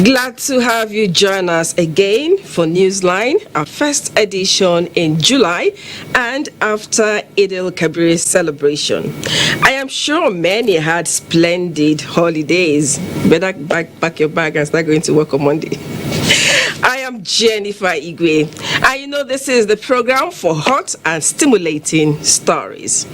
Glad to have you join us again for Newsline, our first edition in July and after Eid al-Kabir celebration. I am sure many had splendid holidays. Better pack your bag and start going to work on Monday. I am Jennifer Igwe, and you know this is the program for hot and stimulating stories.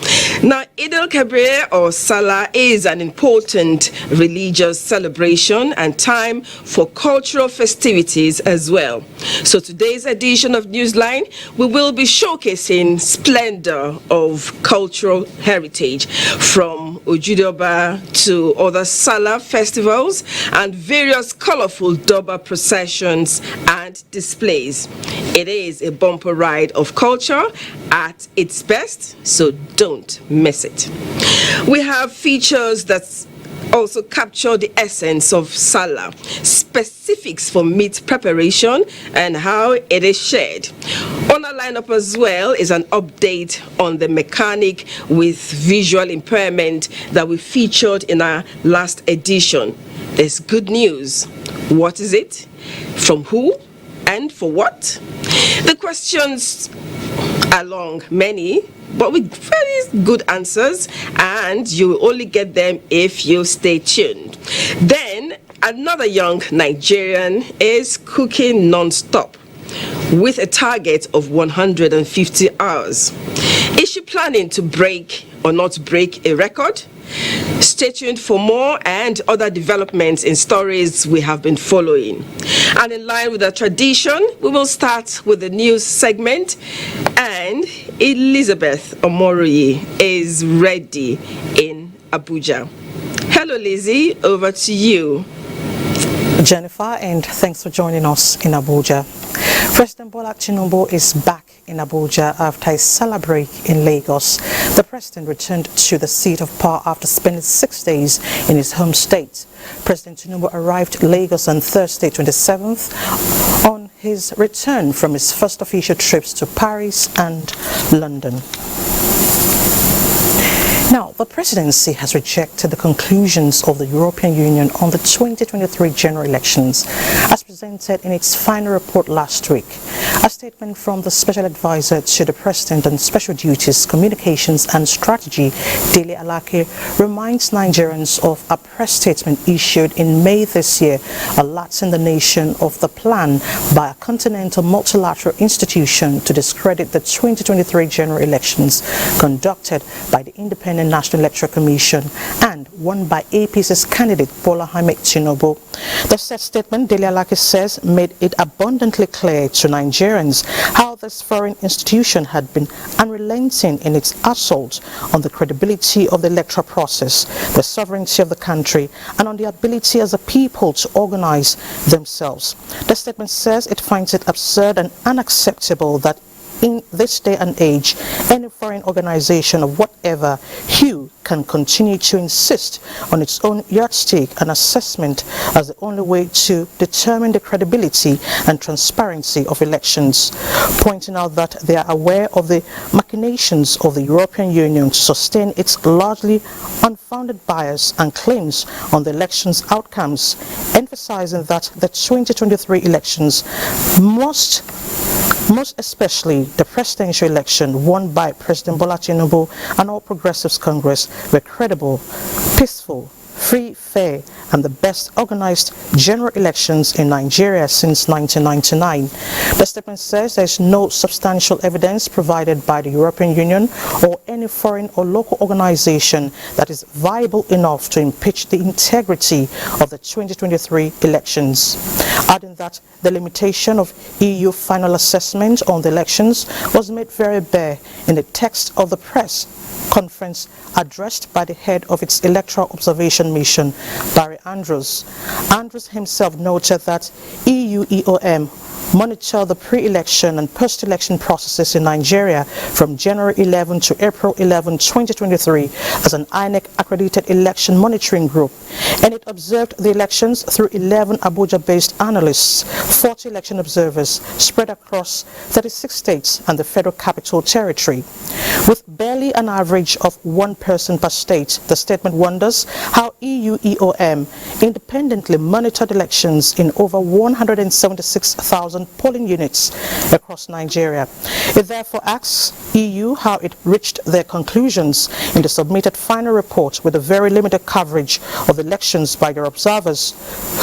Now, Eid al-Kabir or Salah is an important religious celebration and time for cultural festivities as well. So today's edition of Newsline, we will be showcasing splendor of cultural heritage from Ojudoba to other Salah festivals and various colorful durbar processions and displays. It is a bumper ride of culture at its best, so don't miss it. We have features that also capture the essence of Salah, specifics for meat preparation and how it is shared. On our lineup as well is an update on the mechanic with visual impairment that we featured in our last edition. There's good news. What is it? From who? And for what? The questions are long, many, but with very good answers, and you will only get them if you stay tuned. Then another young Nigerian is cooking non-stop with a target of 150 hours. Is she planning to break or not break a record? Stay tuned for more and other developments in stories we have been following. And in line with our tradition, we will start with the news segment, and Elizabeth Omoroye is ready in Abuja. Hello Lizzie, over to you. Jennifer, and thanks for joining us in Abuja. President Bola Tinubu is back in Abuja after a Salah break in Lagos. The president returned to the seat of power after spending 6 days in his home state. President Tinubu arrived in Lagos on Thursday, 27th, on his return from his first official trips to Paris and London. Now, the presidency has rejected the conclusions of the European Union on the 2023 general elections, as presented in its final report last week. A statement from the special advisor to the president on special duties, communications and strategy, Dele Alake, reminds Nigerians of a press statement issued in May this year, alerting the nation of the plan by a continental multilateral institution to discredit the 2023 general elections conducted by the Independent National Electoral Commission and won by APC's candidate Bola Ahmed Tinubu. The said statement, Dele Alake says, made it abundantly clear to Nigerians how this foreign institution had been unrelenting in its assault on the credibility of the electoral process, the sovereignty of the country, and on the ability as a people to organize themselves. The statement says it finds it absurd and unacceptable that in this day and age, any foreign organization of whatever hue can continue to insist on its own yardstick and assessment as the only way to determine the credibility and transparency of elections, pointing out that they are aware of the machinations of the European Union to sustain its largely unfounded bias and claims on the elections' outcomes, emphasizing that the 2023 elections most especially the presidential election won by President Bola Tinubu and All Progressives Congress, were credible, peaceful, free, fair, and the best organized general elections in Nigeria since 1999. The statement says there is no substantial evidence provided by the European Union or any foreign or local organization that is viable enough to impeach the integrity of the 2023 elections, adding that the limitation of EU final assessment on the elections was made very bare in the text of the press conference addressed by the head of its electoral observation mission, Barry Andrews. Andrews himself noted that EU EOM monitor the pre-election and post-election processes in Nigeria from January 11 to April 11, 2023 as an INEC-accredited election monitoring group, and it observed the elections through 11 Abuja-based analysts, 40 election observers spread across 36 states and the Federal Capital Territory. With barely an average of one person per state, the statement wonders how EU-EOM independently monitored elections in over 176,000 polling units across Nigeria. It therefore asks EU how it reached their conclusions in the submitted final report with a very limited coverage of elections by their observers,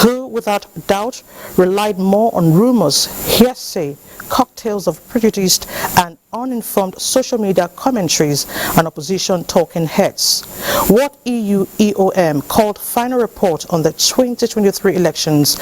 who without doubt relied more on rumors, hearsay, cocktails of prejudiced and uninformed social media commentaries and opposition talking heads. What EU-EOM called final report on the 2023 elections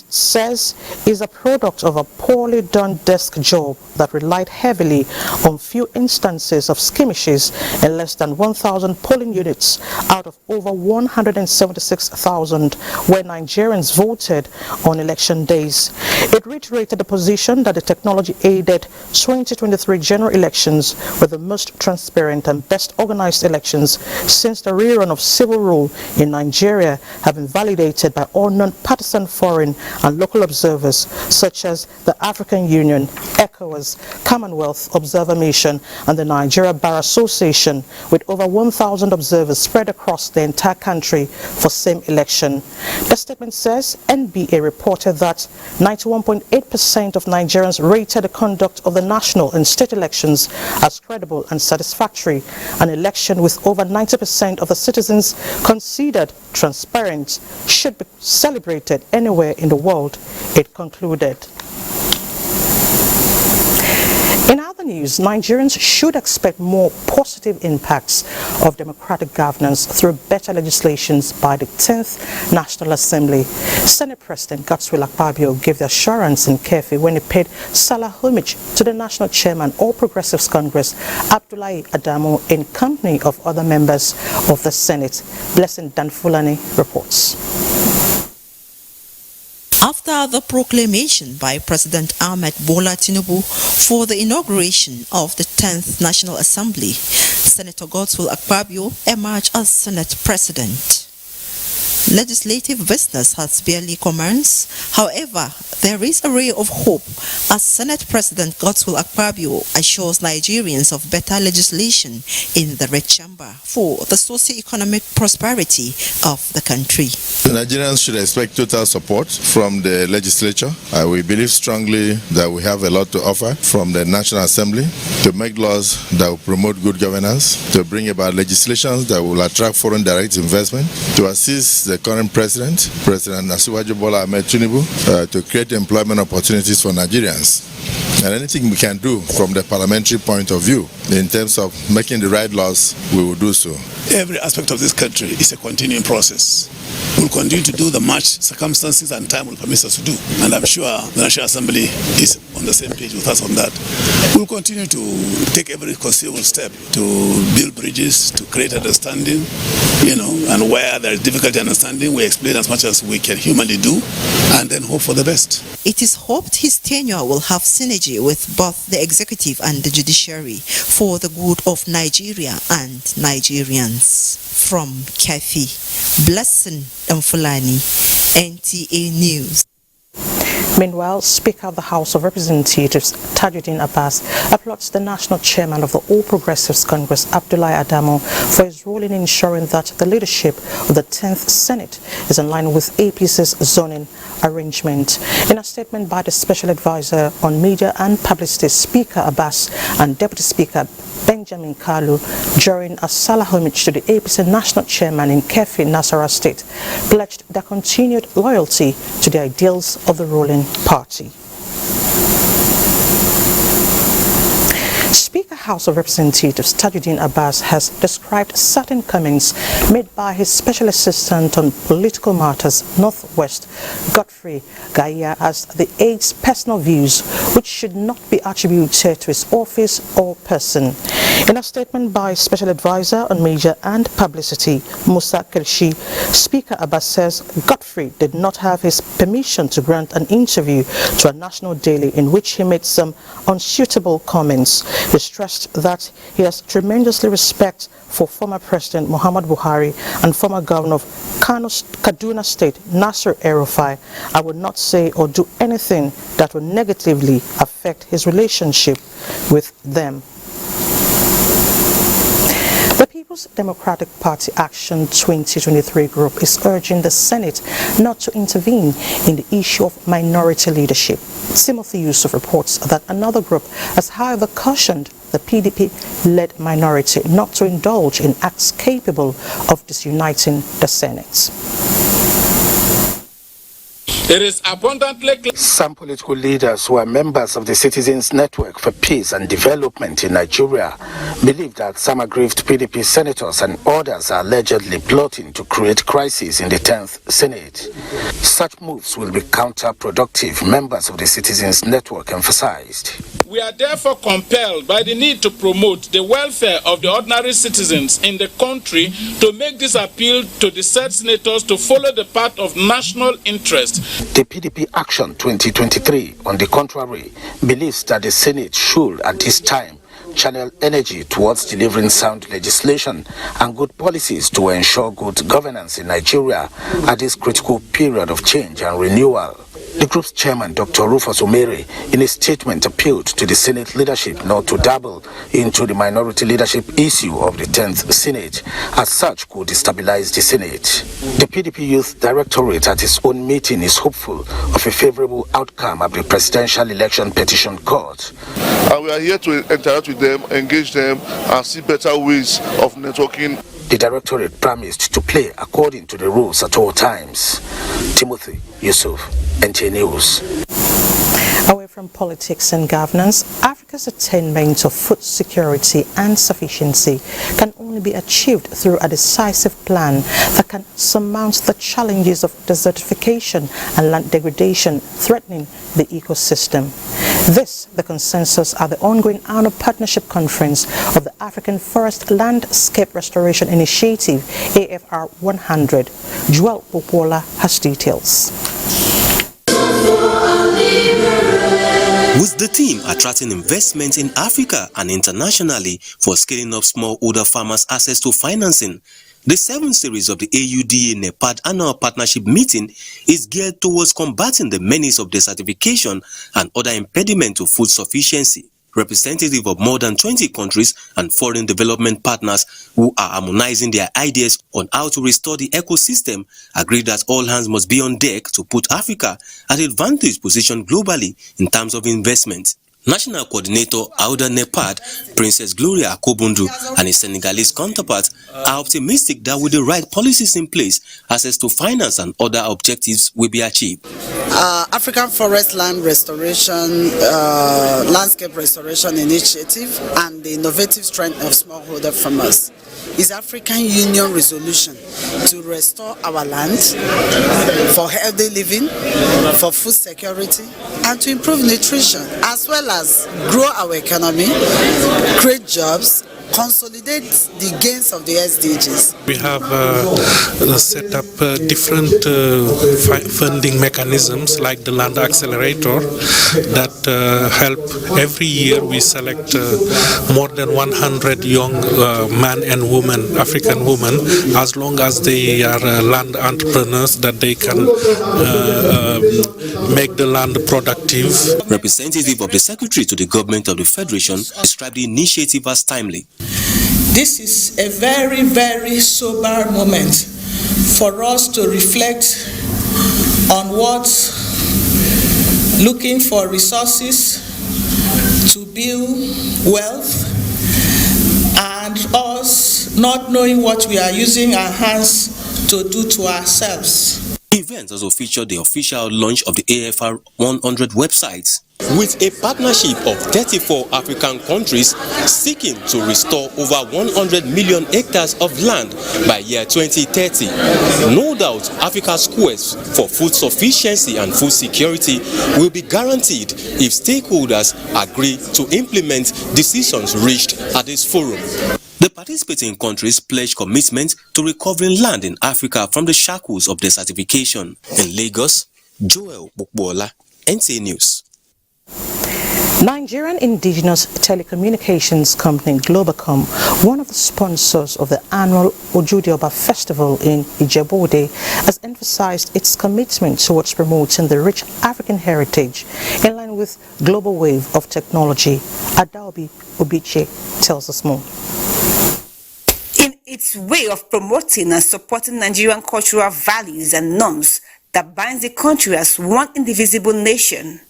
says is a product of a poorly done desk job that relied heavily on few instances of skirmishes in less than 1,000 polling units out of over 176,000 where Nigerians voted on election days. It reiterated the position that the technology-aided 2023 general elections were the most transparent and best organized elections since the rerun of civil rule in Nigeria have been validated by all non-partisan foreign and local observers such as the African Union, ECOWAS, Commonwealth Observer Mission and the Nigeria Bar Association, with over 1,000 observers spread across the entire country for same election. The statement says NBA reported that 91.8% of Nigerians rated the conduct of the national and state elections as credible and satisfactory, an election with over 90% of the citizens considered transparent should be celebrated anywhere in the world, it concluded. In other news, Nigerians should expect more positive impacts of democratic governance through better legislations by the 10th National Assembly. Senate President Godswill Akpabio gave the assurance in Kefi when he paid Salah homage to the National Chairman All Progressives Congress, Abdullahi Adamu, in company of other members of the Senate. Blessing Danfulani reports. After the proclamation by President Ahmed Bola Tinubu for the inauguration of the 10th National Assembly, Senator Godswill Akpabio emerged as Senate President. Legislative business has barely commenced. However, there is a ray of hope as Senate President Godswill Akpabio assures Nigerians of better legislation in the Red Chamber for the socio-economic prosperity of the country. The Nigerians should expect total support from the legislature. We believe strongly that we have a lot to offer from the National Assembly to make laws that will promote good governance, to bring about legislation that will attract foreign direct investment, to assist the current President Suleja Bola Ahmed Tinubu, to create employment opportunities for Nigerians. And anything we can do from the parliamentary point of view in terms of making the right laws, we will do so. Every aspect of this country is a continuing process. We'll continue to do the much circumstances and time will permit us to do. And I'm sure the National Assembly is on the same page with us on that. We'll continue to take every conceivable step to build bridges, to create understanding, and where there is difficulty understanding, we explain as much as we can humanly do, and then hope for the best. It is hoped his tenure will have synergy with both the executive and the judiciary for the good of Nigeria and Nigerians. From Kefi, Blessing Mfulani, NTA News. Meanwhile, Speaker of the House of Representatives Tajuddin Abbas applauds the national chairman of the All Progressives Congress, Abdullahi Adamu, for his role in ensuring that the leadership of the 10th Senate is in line with APC's zoning arrangement. In a statement by the Special Advisor on Media and Publicity, Speaker Abbas and Deputy Speaker Benjamin Kalu, during a Salah homage to the APC National Chairman in Kefi, Nasarawa State, pledged their continued loyalty to the ideals of the ruling party. Speaker House of Representatives Tajuddin Abbas has described certain comments made by his special assistant on political matters, Northwest, Godfrey Gaya, as the aide's personal views, which should not be attributed to his office or person. In a statement by Special Advisor on Media and Publicity, Musa Kelshi, Speaker Abbas says Godfrey did not have his permission to grant an interview to a national daily in which he made some unsuitable comments. He stressed that he has tremendously respect for former President Muhammad Buhari and former Governor of Kaduna State, Nasser El-Rufai. I would not say or do anything that would negatively affect his relationship with them. The People's Democratic Party Action 2023 group is urging the Senate not to intervene in the issue of minority leadership. Timothy Yusuf reports that another group has however cautioned the PDP-led minority not to indulge in acts capable of disuniting the Senate. It is abundantly clear. Some political leaders who are members of the Citizens Network for Peace and Development in Nigeria believe that some aggrieved PDP senators and others are allegedly plotting to create crisis in the 10th Senate. Such moves will be counterproductive, members of the Citizens Network emphasized. We are therefore compelled by the need to promote the welfare of the ordinary citizens in the country to make this appeal to the said senators to follow the path of national interest. The PDP Action 2023, on the contrary, believes that the Senate should, at this time, channel energy towards delivering sound legislation and good policies to ensure good governance in Nigeria at this critical period of change and renewal. The group's chairman, Dr. Rufus Umere, in a statement appealed to the Senate leadership not to dabble into the minority leadership issue of the 10th Senate, as such could destabilize the Senate. The PDP Youth Directorate at its own meeting is hopeful of a favorable outcome at the Presidential Election Petition Court. And we are here to interact with them, engage them, and see better ways of networking. The Directorate promised to play according to the rules at all times. Timothy Yusuf, NTA News. Away from politics and governance, Africa's attainment of food security and sufficiency can only be achieved through a decisive plan that can surmount the challenges of desertification and land degradation threatening the ecosystem. This, the consensus at the ongoing annual partnership conference of the African Forest Landscape Restoration Initiative, AFR 100. Joel Popola has details. With the theme attracting investment in Africa and internationally for scaling up smallholder farmers' access to financing, the 7th series of the AUDA-NEPAD annual partnership meeting is geared towards combating the menace of desertification and other impediments to food sufficiency. Representatives of more than 20 countries and foreign development partners who are harmonizing their ideas on how to restore the ecosystem agree that all hands must be on deck to put Africa at an advantage position globally in terms of investment. National Coordinator Auda NEPAD, Princess Gloria Akobundu, and his Senegalese counterpart are optimistic that with the right policies in place, access to finance and other objectives will be achieved. African Forest Land Restoration, Landscape Restoration Initiative, and the innovative strength of smallholder farmers is African Union resolution to restore our land for healthy living, for food security, and to improve nutrition, as well as grow our economy, create jobs, consolidate the gains of the SDGs. We have set up different funding mechanisms like the Land Accelerator that help. Every year we select more than 100 young men and women, African women, as long as they are land entrepreneurs, that they can make the land productive. Representative of the Secretary to the Government of the Federation described the initiative as timely. This is a very, very sober moment for us to reflect on what looking for resources to build wealth and us not knowing what we are using our hands to do to ourselves. Events also featured the official launch of the AFR 100 website, with a partnership of 34 African countries seeking to restore over 100 million hectares of land by year 2030. No doubt, Africa's quest for food sufficiency and food security will be guaranteed if stakeholders agree to implement decisions reached at this forum. The participating countries pledge commitment to recovering land in Africa from the shackles of desertification. In Lagos, Joel Bukbola, NTA News. Nigerian indigenous telecommunications company Globacom, one of the sponsors of the annual Ojudioba Festival in Ijebu-Ode, has emphasized its commitment towards promoting the rich African heritage in line with global wave of technology. Adaobi Obiche tells us more. In its way of promoting and supporting Nigerian cultural values and norms that binds the country as one indivisible nation,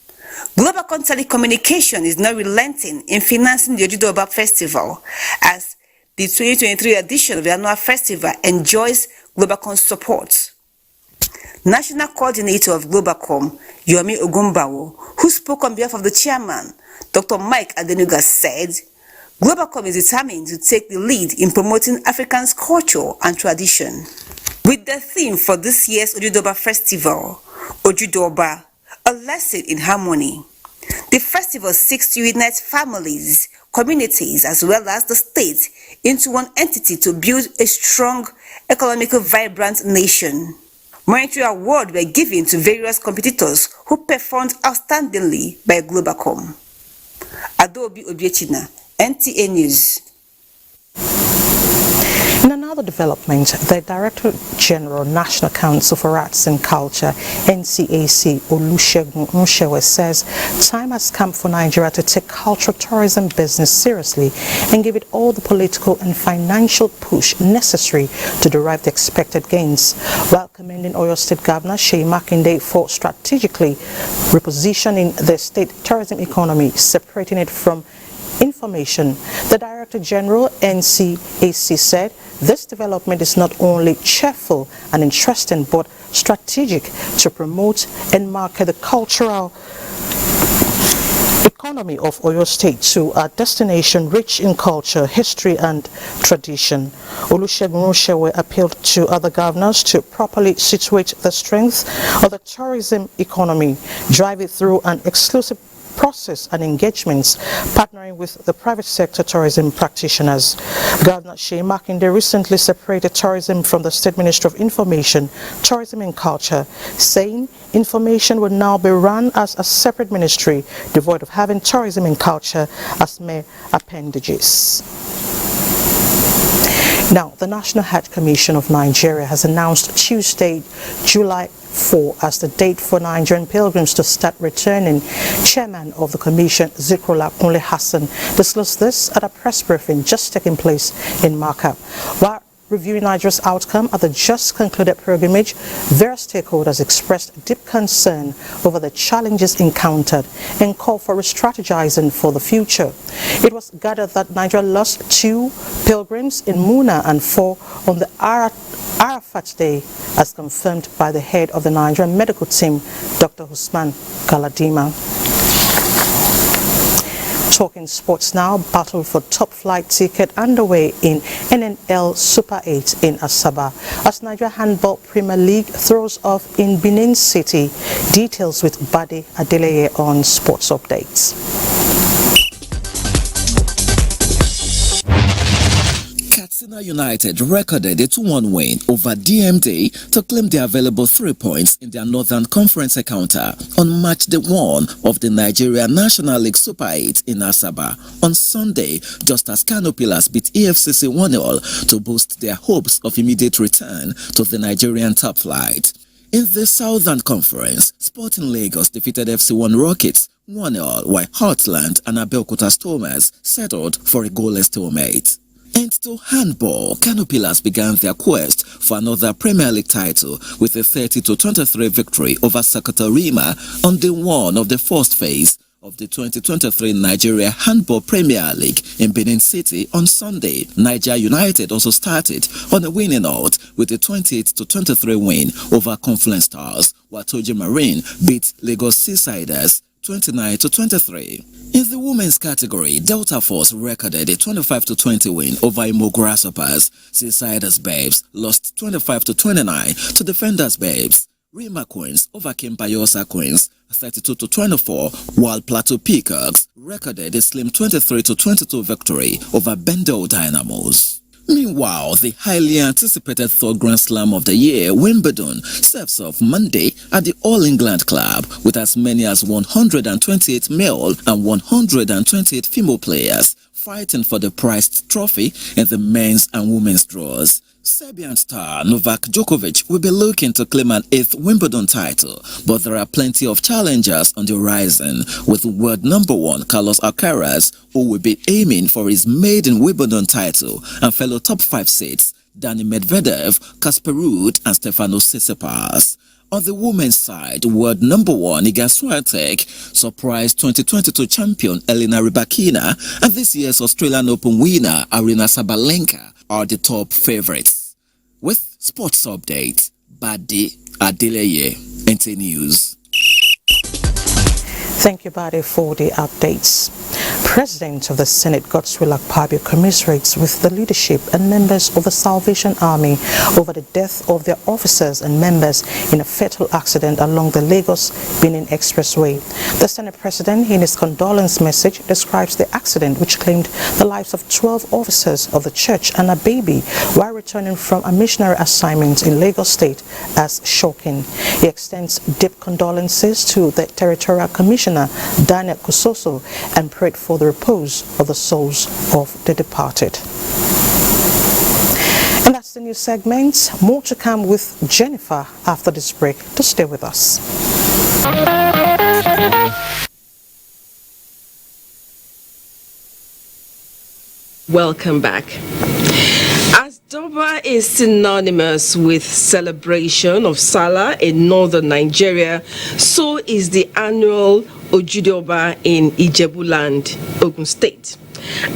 Globacom Telecommunication is not relenting in financing the Ojudioba Festival, as the 2023 edition of the annual festival enjoys Globacom's support. National Coordinator of Globacom, Yomi Ogunbawo, who spoke on behalf of the chairman, Dr. Mike Adenuga, said, Globacom is determined to take the lead in promoting Africans' culture and tradition. With the theme for this year's Ojudioba Festival, Ojudoba, a lesson in harmony, the festival seeks to unite families, communities, as well as the state into one entity to build a strong, economically vibrant nation. Monetary awards were given to various competitors who performed outstandingly by Globacom. Adobe Obiechina, NTA News. In another development, the Director General National Council for Arts and Culture, NCAC, Olusegun Nshewe, says time has come for Nigeria to take cultural tourism business seriously and give it all the political and financial push necessary to derive the expected gains, while commending Oyo State Governor Seyi Makinde for strategically repositioning the state tourism economy, separating it from information. The Director General, NCAC, said this development is not only cheerful and interesting but strategic to promote and market the cultural economy of Oyo State to a destination rich in culture, history and tradition. Olusegun Nshewe appealed to other governors to properly situate the strength of the tourism economy, drive it through an exclusive process and engagements, partnering with the private sector tourism practitioners. Governor Seyi Makinde recently separated tourism from the State Ministry of Information, Tourism and Culture, saying information will now be run as a separate ministry, devoid of having tourism and culture as mere appendages. Now, the National Hajj Commission of Nigeria has announced Tuesday, July 4 as the date for Nigerian pilgrims to start returning. Chairman of the Commission, Zikrullah Kunle Hassan, disclosed this at a press briefing just taking place in Markup. While reviewing Nigeria's outcome at the just concluded pilgrimage, various stakeholders expressed deep concern over the challenges encountered and called for re-strategizing for the future. It was gathered that Nigeria lost 2 pilgrims in Muna and 4 on the Arafat Day, as confirmed by the head of the Nigerian medical team, Dr. Usman Galadima. Talking sports now, battle for top flight ticket underway in NNL Super 8 in Asaba as Nigeria Handball Premier League throws off in Benin City. Details with Bade Adeleye on Sports Updates. Katsina United recorded a 2-1 win over DMD to claim their available 3 points in their Northern Conference encounter on match day 1 of the Nigeria National League Super 8 in Asaba on Sunday, just as Kano Pillars beat EFCC 1-0 to boost their hopes of immediate return to the Nigerian top flight. In the Southern Conference, Sporting Lagos defeated FC1 Rockets 1-0, while Heartland and Abeokuta Stormers settled for a goalless stalemate. And to handball, Kano Pillars began their quest for another Premier League title with a 30-23 victory over Sokoto Rima on day 1 of the first phase of the 2023 Nigeria Handball Premier League in Benin City on Sunday. Niger United also started on a winning note with a 28-23 win over Confluence Stars, while Toji Marine beat Lagos Seasiders 29-23. In the women's category, Delta Force recorded a 25-20 win over Imo Grasshoppers. Seasiders Babes lost 25-29 to Defenders Babes. Rima Queens overcame Bayosa Queens 32-24, while Plateau Peacocks recorded a slim 23-22 victory over Bendo Dynamos. Meanwhile, the highly anticipated third Grand Slam of the year, Wimbledon, serves off Monday at the All England Club with as many as 128 male and 128 female players fighting for the prized trophy in the men's and women's draws. Serbian star Novak Djokovic will be looking to claim an 8th Wimbledon title, but there are plenty of challengers on the horizon, with world number 1 Carlos Alcaraz, who will be aiming for his maiden Wimbledon title, and fellow top 5 seeds Dani Medvedev, Casper Ruud and Stefanos Tsitsipas. On the women's side, world number 1 Iga Swiatek surprised 2022 champion Elena Rybakina and this year's Australian Open winner Aryna Sabalenka are the top favorites. With sports updates, Badi Adeleye, NTA News. Thank you, Badi, for the updates. President of the Senate, Godswill Akpabio, commiserates with the leadership and members of the Salvation Army over the death of their officers and members in a fatal accident along the Lagos-Benin Expressway. The Senate President, in his condolence message, describes the accident, which claimed the lives of 12 officers of the church and a baby while returning from a missionary assignment in Lagos State, as shocking. He extends deep condolences to the Territorial Commissioner, Daniel Kusoso, and prayed for the repose of the souls of the departed. And that's the news segment. More to come with Jennifer after this break. To stay with us. Welcome back. As Durbar is synonymous with celebration of Salah in northern Nigeria, so is the annual Ojudoba in Ijebuland, Ogun State.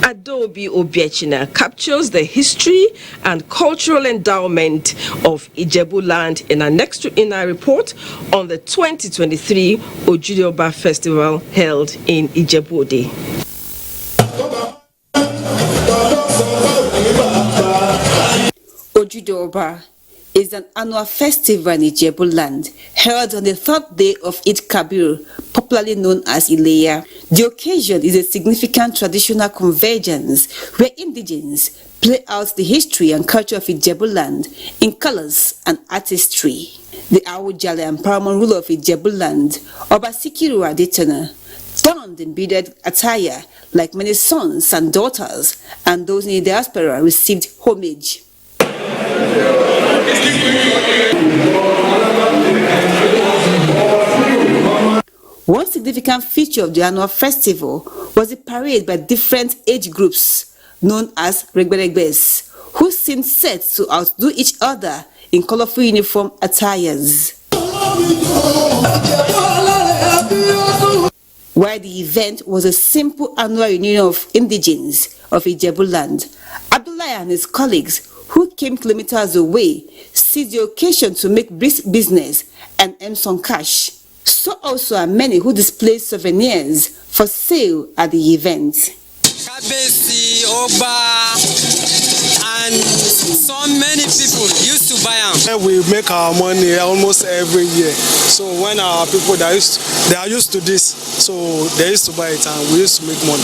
Adobe Obiechina captures the history and cultural endowment of Ijebuland in a report on the 2023 Ojudoba Festival held in Ijebu-Ode. Ojudoba is an annual festival in Ijebuland held on the 3rd day of Eid Kabir, popularly known as Ileya. The occasion is a significant traditional convergence where indigenes play out the history and culture of Ijebuland in colors and artistry. The Awujale and paramount ruler of Ijebuland, Oba Sikiru Adetona, donned in beaded attire like many sons and daughters, and those in the diaspora received homage. One significant feature of the annual festival was the parade by different age groups known as Regberegbes, who seemed set to outdo each other in colorful uniform attires. While the event was a simple annual reunion of indigenes of Ijebuland, Abdullah and his colleagues, who came kilometers away, seized the occasion to make brisk business and earn some cash. So also are many who displayed souvenirs for sale at the event. Kabesi, Oba, and so many people used to buy them. We make our money almost every year. So when our people they are used to this, so they used to buy it and we used to make money.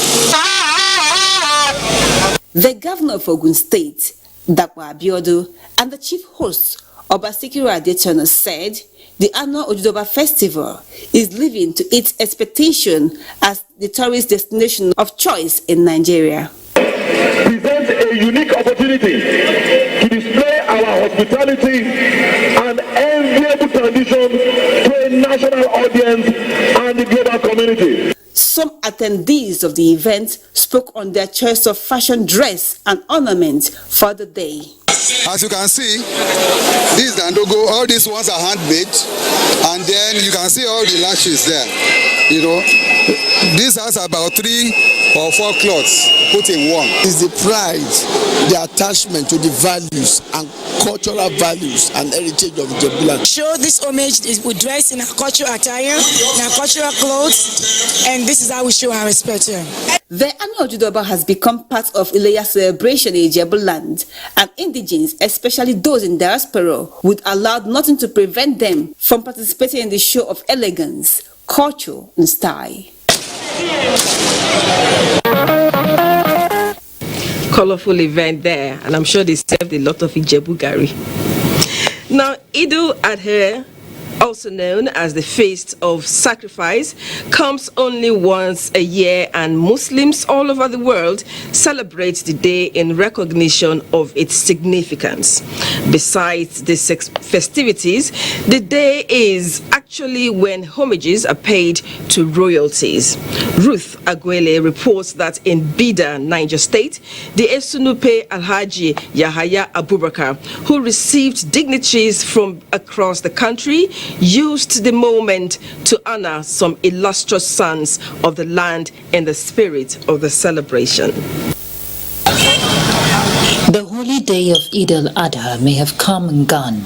The governor of Ogun State, Dakwa Abiodu, and the chief host, Oba Sikiru Adetona, said the annual Ojudoba Festival is living to its expectation as the tourist destination of choice in Nigeria. Presents a unique opportunity to display our hospitality and enviable tradition to a national audience and the global community. Some attendees of the event spoke on their choice of fashion dress and ornament for the day. As you can see, this is Dandogo. All these ones are handmade, and then you can see all the lashes there. You know, This has about 3 or 4 cloths put in one. It's the pride, the attachment to the values and cultural values and heritage of Ijebuland. Show this homage is we dress in our cultural attire, in our cultural clothes, and this is how we show our respect here. The annual durbar has become part of Ileya celebration in Ijebuland, and indigenes, especially those in diaspora, would allow nothing to prevent them from participating in the show of elegance, culture, and style. Colorful event there, and I'm sure they served a lot of Ijebu Gari. Now, Eid al-Adha, also known as the Feast of Sacrifice, comes only once a year, and Muslims all over the world celebrate the day in recognition of its significance. Besides the festivities, the day is actually when homages are paid to royalties. Ruth Aguele reports that in Bida, Niger State, the Esunupe Alhaji Yahaya Abubakar, who received dignitaries from across the country, used the moment to honor some illustrious sons of the land in the spirit of the celebration. The holy day of Eid al-Adha may have come and gone,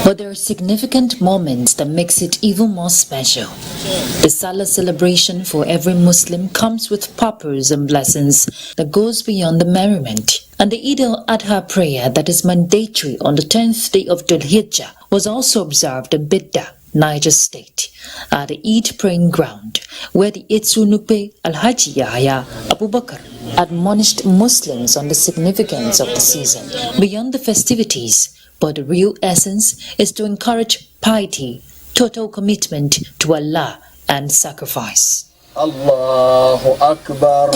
but there are significant moments that makes it even more special. The Salah celebration for every Muslim comes with purpose and blessings that goes beyond the merriment. And the Eid al-Adha prayer that is mandatory on the 10th day of Dhul Hijjah was also observed in Bida, Niger State, at the Eid praying ground, where the Etsunupe Alhaji Yahya Abubakar admonished Muslims on the significance of the season beyond the festivities, but the real essence is to encourage piety, total commitment to Allah, and sacrifice. Allahu Akbar.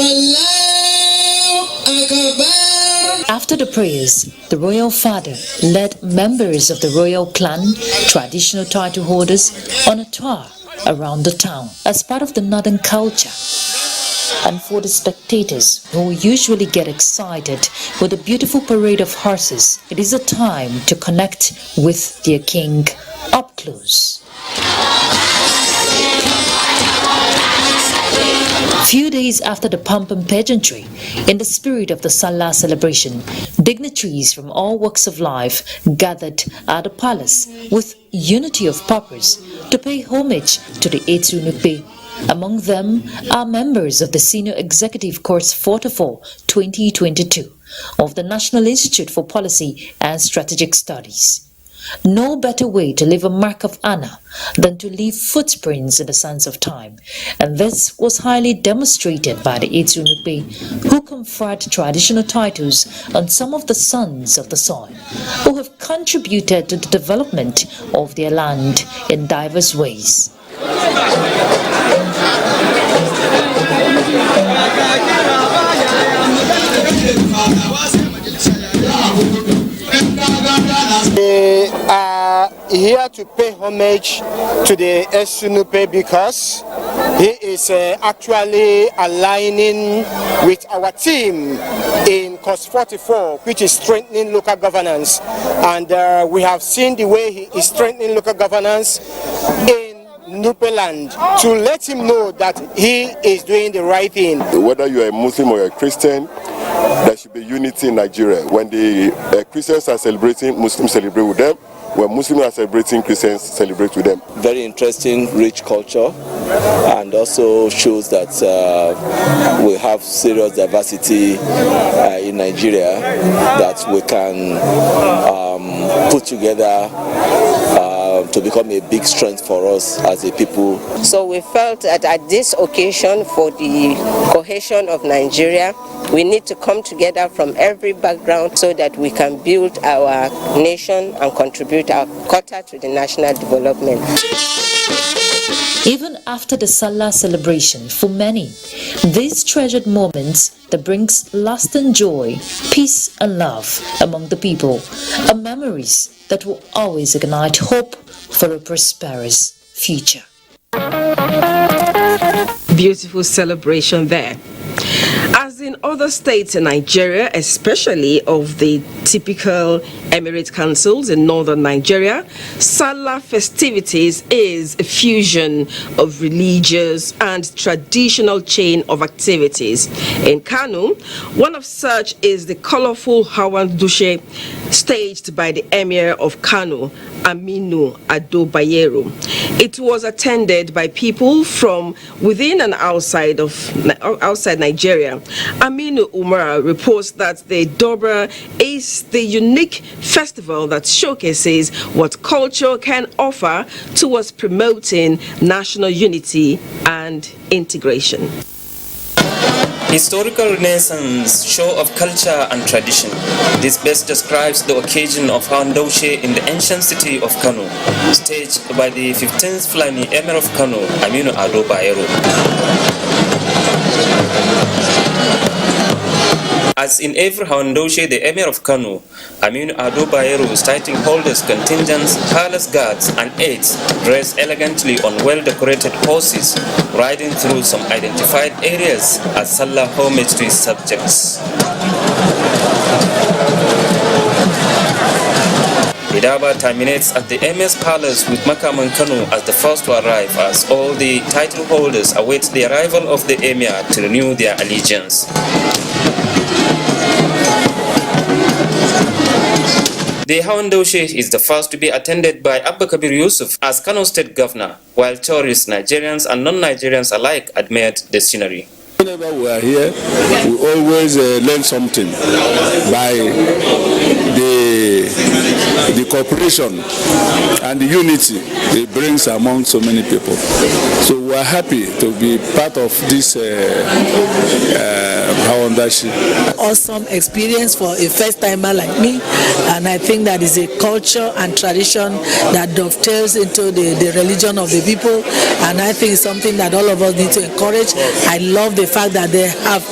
After the prayers, the royal father led members of the royal clan, traditional title holders, on a tour around the town as part of the northern culture. And for the spectators who usually get excited with a beautiful parade of horses, it is a time to connect with their king up close. Few days after the pomp and pageantry, in the spirit of the Salah celebration, dignitaries from all walks of life gathered at the palace with unity of purpose to pay homage to the Etsunupe. Among them are members of the Senior Executive Course 44-2022 of the National Institute for Policy and Strategic Studies. No better way to leave a mark of honor than to leave footprints in the sands of time, and this was highly demonstrated by the Etsunupe, who conferred traditional titles on some of the sons of the soil, who have contributed to the development of their land in diverse ways. We are here to pay homage to the Esunupe because he is actually aligning with our team in Course 44, which is strengthening local governance. And we have seen the way he is strengthening local governance in Nupeland to let him know that he is doing the right thing. Whether you are a Muslim or a Christian, there should be unity in Nigeria. When the Christians are celebrating, Muslims celebrate with them. When Muslims are celebrating, Christians celebrate with them. Very interesting, rich culture, and also shows that we have serious diversity in Nigeria that we can put together to become a big strength for us as a people. So we felt that at this occasion, for the cohesion of Nigeria, we need to come together from every background so that we can build our nation and contribute our quota to the national development. Even after the Salah celebration, for many, these treasured moments that brings lasting joy, peace and love among the people are memories that will always ignite hope for a prosperous future. Beautiful celebration there. As in In other states in Nigeria, especially of the typical emirate councils in northern Nigeria, Salah festivities is a fusion of religious and traditional chain of activities. In Kano, one of such is the colorful Hawan Dushe staged by the Emir of Kano, Aminu Ado Bayero. It was attended by people from within and outside Nigeria. Aminu Umar reports that the durbar is the unique festival that showcases what culture can offer towards promoting national unity and integration. Historical Renaissance show of culture and tradition. This best describes the occasion of Handoshe in the ancient city of Kano, staged by the 15th Fulani Emir of Kano, Aminu Ado Bayero. As in every Handoshe, the Emir of Kano, Aminu Ado Bayero's title holders, contingents, palace guards, and aides dressed elegantly on well-decorated horses, riding through some identified areas as Salah homage to his subjects. Bida terminates at the Emir's palace with Makaman Kano as the first to arrive, as all the title holders await the arrival of the Emir to renew their allegiance. The Hawandoshe is the first to be attended by Abba Kabir Yusuf as Kano State Governor, while tourists, Nigerians and non-Nigerians alike admired the scenery. Whenever we are here, we always learn something by the cooperation and the unity it brings among so many people. So we are happy to be part of this Hawandashi. Awesome experience for a first timer like me, and I think that is a culture and tradition that dovetails into the religion of the people, and I think it's something that all of us need to encourage. I love the fact that they have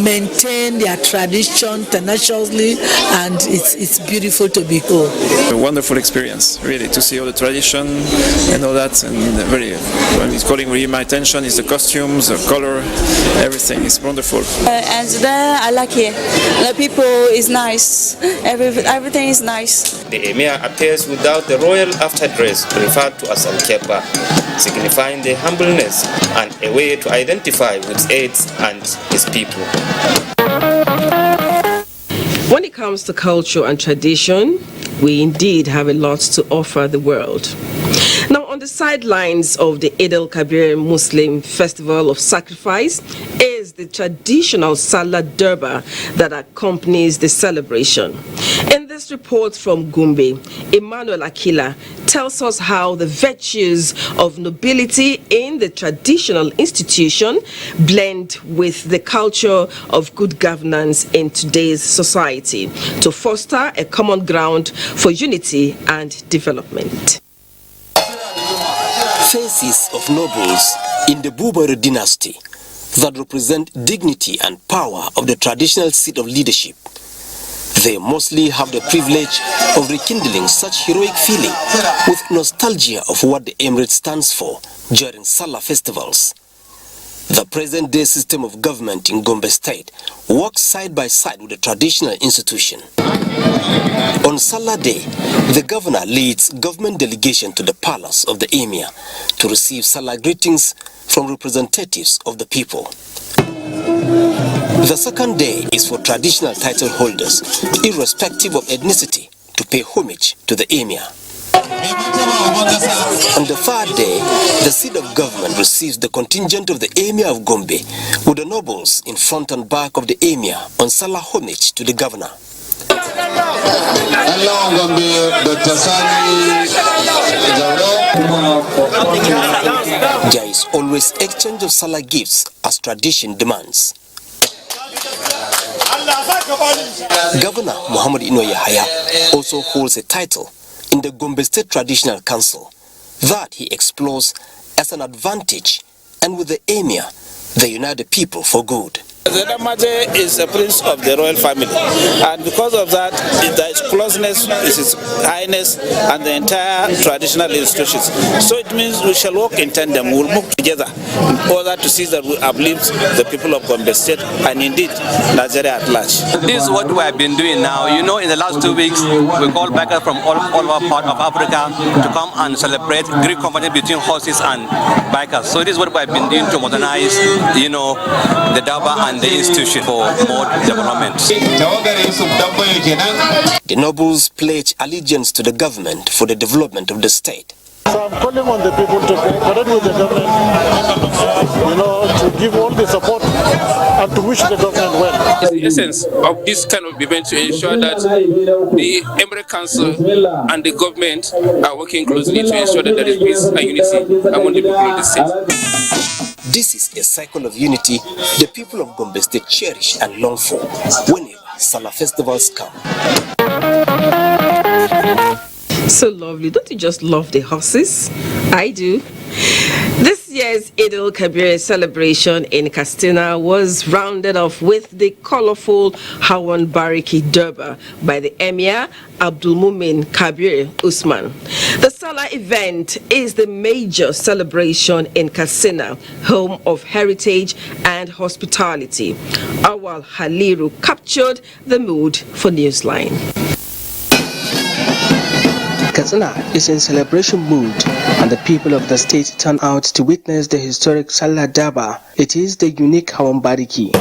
maintained their tradition tenaciously, and it's beautiful to behold. A wonderful experience, really, to see all the tradition and all that, and it's calling really my attention is the costumes, the color, everything is wonderful. And there I like it. The people is nice. Everything is nice. The Emir appears without the royal after-dress referred to as Al-Keba, signifying the humbleness and a way to identify with aides and his people. When it comes to culture and tradition, we indeed have a lot to offer the world. Now, on the sidelines of the Eid al-Kabir Muslim Festival of Sacrifice is the traditional Salah durbar that accompanies the celebration. In this report from Gombe, Emmanuel Akila tells us how the virtues of nobility in the traditional institution blend with the culture of good governance in today's society to foster a common ground for unity and development. Faces of nobles in the Bubare dynasty that represent dignity and power of the traditional seat of leadership. They mostly have the privilege of rekindling such heroic feeling with nostalgia of what the emirate stands for during Salah festivals. The present-day system of government in Gombe State works side by side with the traditional institution. On Salah Day, the governor leads government delegation to the palace of the emir to receive Salah greetings from representatives of the people. The second day is for traditional title holders, irrespective of ethnicity, to pay homage to the emir. On the third day, the seat of government receives the contingent of the emir of Gombe, with the nobles in front and back of the emir on Salah homage to the governor. There is always exchange of Salah gifts as tradition demands. Governor Muhammad Ino Yahaya also holds a title in the Gombe State Traditional Council that he explores as an advantage, and with the emir, they unite the people for good. Zedamaje is a prince of the royal family, and because of that, there is closeness with His Highness and the entire traditional institutions. So it means we shall work in tandem, we will move together in order to see that we uplift the people of Gombe State and indeed Nigeria at large. This is what we have been doing now. You know, in the last 2 weeks, we called bikers from all over part of Africa to come and celebrate Greek company between horses and bikers. So this is what we have been doing to modernize, you know, the durbar and the institution for more development. The nobles pledge allegiance to the government for the development of the state. So I'm calling on the people to cooperate with the government, you know, to give all the support and to wish the government well. It's the essence of this kind of event to ensure that the Emirate Council and the government are working closely to ensure that there is peace and unity among the people of the state. This is a cycle of unity the people of Gombe State cherish and long for whenever Salah festivals come. So lovely. Don't you just love the horses? I do. This year's Eid al-Kabir celebration in Katsina was rounded off with the colorful Hawan Bariki Durbar by the Emir Abdul Mumin Kabir Usman. The Salah event is the major celebration in Katsina, home of heritage and hospitality. Awal Haliru captured the mood for Newsline. Katsina is in celebration mood, and the people of the state turn out to witness the historic Salah Durbar. It is the unique Hawan Bariki.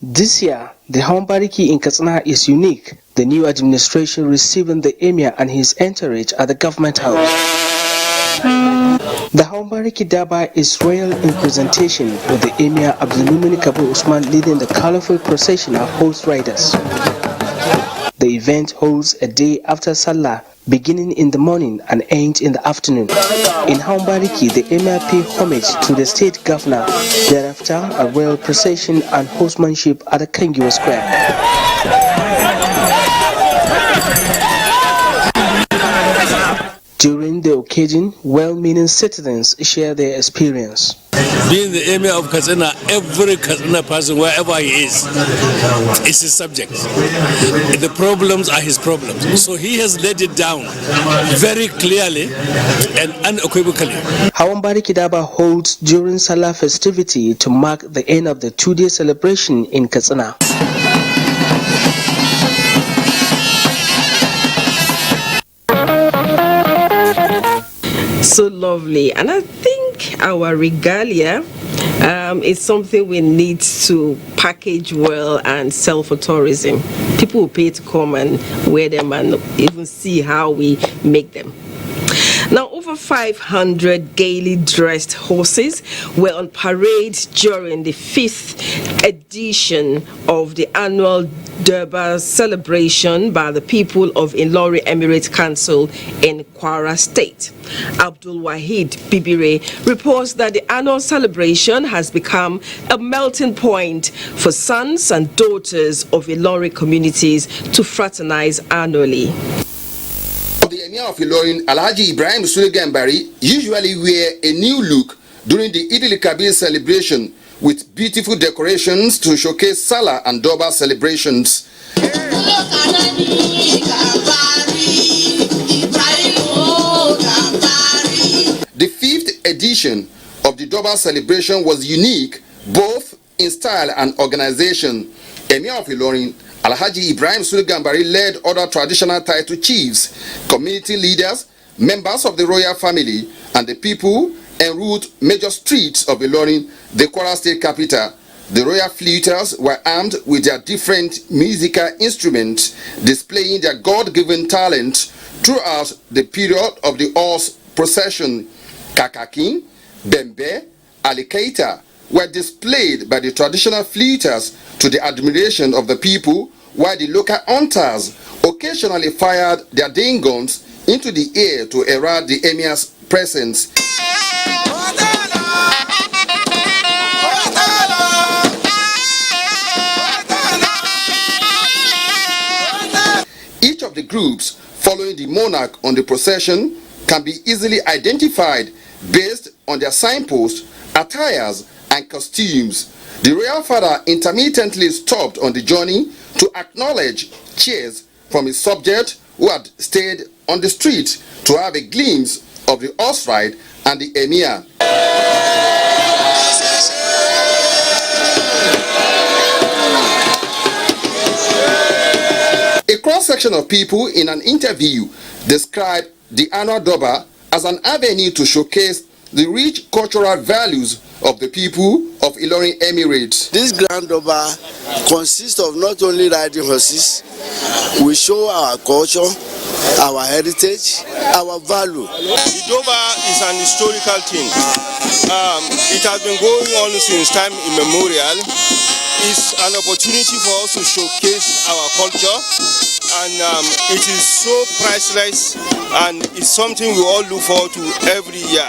This year, the Hawan Bariki in Katsina is unique. The new administration receiving the Emir and his entourage at the government house. The Hawan Bariki Durbar is royal in presentation, with the Emir Abdul Mumin Kabir Usman leading the colorful procession of horse riders. The event holds a day after Salah, beginning in the morning and ends in the afternoon. In Hawan Bariki, the Emir pays homage to the state governor. Thereafter, a royal procession and horsemanship at the Kangiwa Square. During the occasion, well-meaning citizens share their experience. Being the Emir of Katsina, every Katsina person, wherever he is his subject. The problems are his problems. So he has laid it down very clearly and unequivocally. Hawan Bariki Durbar holds during Salah festivity to mark the end of the two-day celebration in Katsina. So lovely, and I think our regalia is something we need to package well and sell for tourism. People will pay to come and wear them and even see how we make them. Now, over 500 gaily dressed horses were on parade during the 5th edition of the annual Durbar celebration by the people of Ilorin Emirate Council in Kwara State. Abdul Wahid Bibire reports that the annual celebration has become a melting point for sons and daughters of Ilorin communities to fraternize annually. The Emir of Ilorin, Alhaji Ibrahim Suleja usually wear a new look during the Eid al-Kabir celebration with beautiful decorations to showcase Salah and Durbar celebrations. The 5th edition of the Durbar celebration was unique both in style and organization. Emir of Ilorin, Alhaji Ibrahim Suleja led other traditional title chiefs, community leaders, members of the royal family, and the people en route major streets of Ilorin, the Kwara State capital. The royal fluters were armed with their different musical instruments, displaying their God-given talent throughout the period of the horse procession. Kakakin, Bembe, Alikaita were displayed by the traditional fluters to the admiration of the people, while the local hunters occasionally fired their ding guns into the air to herald the emir's presence. Each of the groups following the monarch on the procession can be easily identified based on their signposts, attires, and costumes. The royal father intermittently stopped on the journey to acknowledge cheers from his subject who had stayed on the street to have a glimpse of the horse ride and the emir. A cross-section of people in an interview described the annual durbar as an avenue to showcase the rich cultural values of the people of Ilorin Emirate. This grand durbar consists of not only riding horses, we show our culture, our heritage, our value. The durbar is an historical thing. It has been going on since time immemorial. It's an opportunity for us to showcase our culture, and it is so priceless, and it's something we all look forward to every year.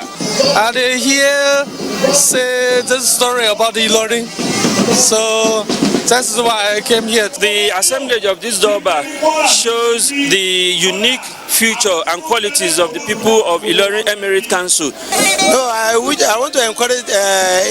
And here say the story about Ilorin, so that's why I came here. The assemblage of this durbar shows the unique future and qualities of the people of Ilorin Emirate Council. No, I want to encourage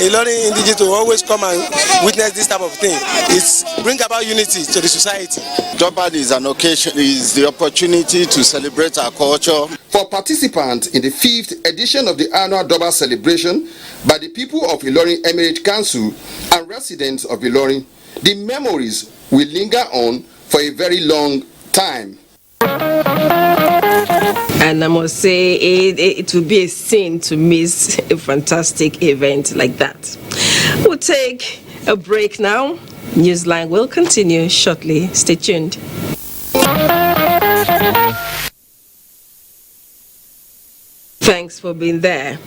Ilorin indigenous to always come and witness this type of thing. It's bring about unity to the society. Durbar is an occasion, is the opportunity to celebrate our culture. For participants in the 5th edition of the annual Durbar celebration by the people of Ilorin Emirate Council and residents of Ilorin, the memories will linger on for a very long time. And I must say, it will be a sin to miss a fantastic event like that. We'll take a break now. Newsline will continue shortly. Stay tuned. Thanks for being there.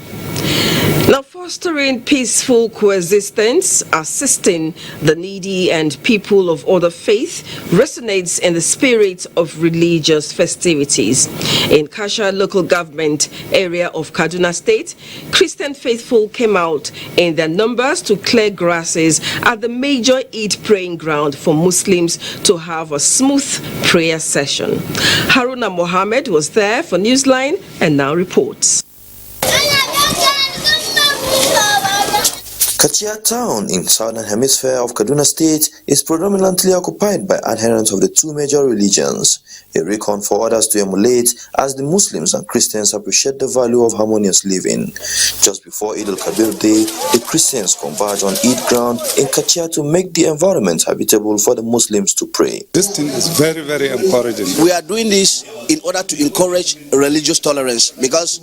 Now, fostering peaceful coexistence, assisting the needy and people of other faith resonates in the spirit of religious festivities. In Kasha local government area of Kaduna State, Christian faithful came out in their numbers to clear grasses at the major Eid praying ground for Muslims to have a smooth prayer session. Haruna Mohammed was there for Newsline and now reports. Katsina town in southern hemisphere of Kaduna State is predominantly occupied by adherents of the two major religions, a recon for others to emulate as the Muslims and Christians appreciate the value of harmonious living. Just before Eid al-Kabir Day, the Christians converge on Eid ground in Katsina to make the environment habitable for the Muslims to pray. This thing is very, very encouraging. We are doing this in order to encourage religious tolerance, because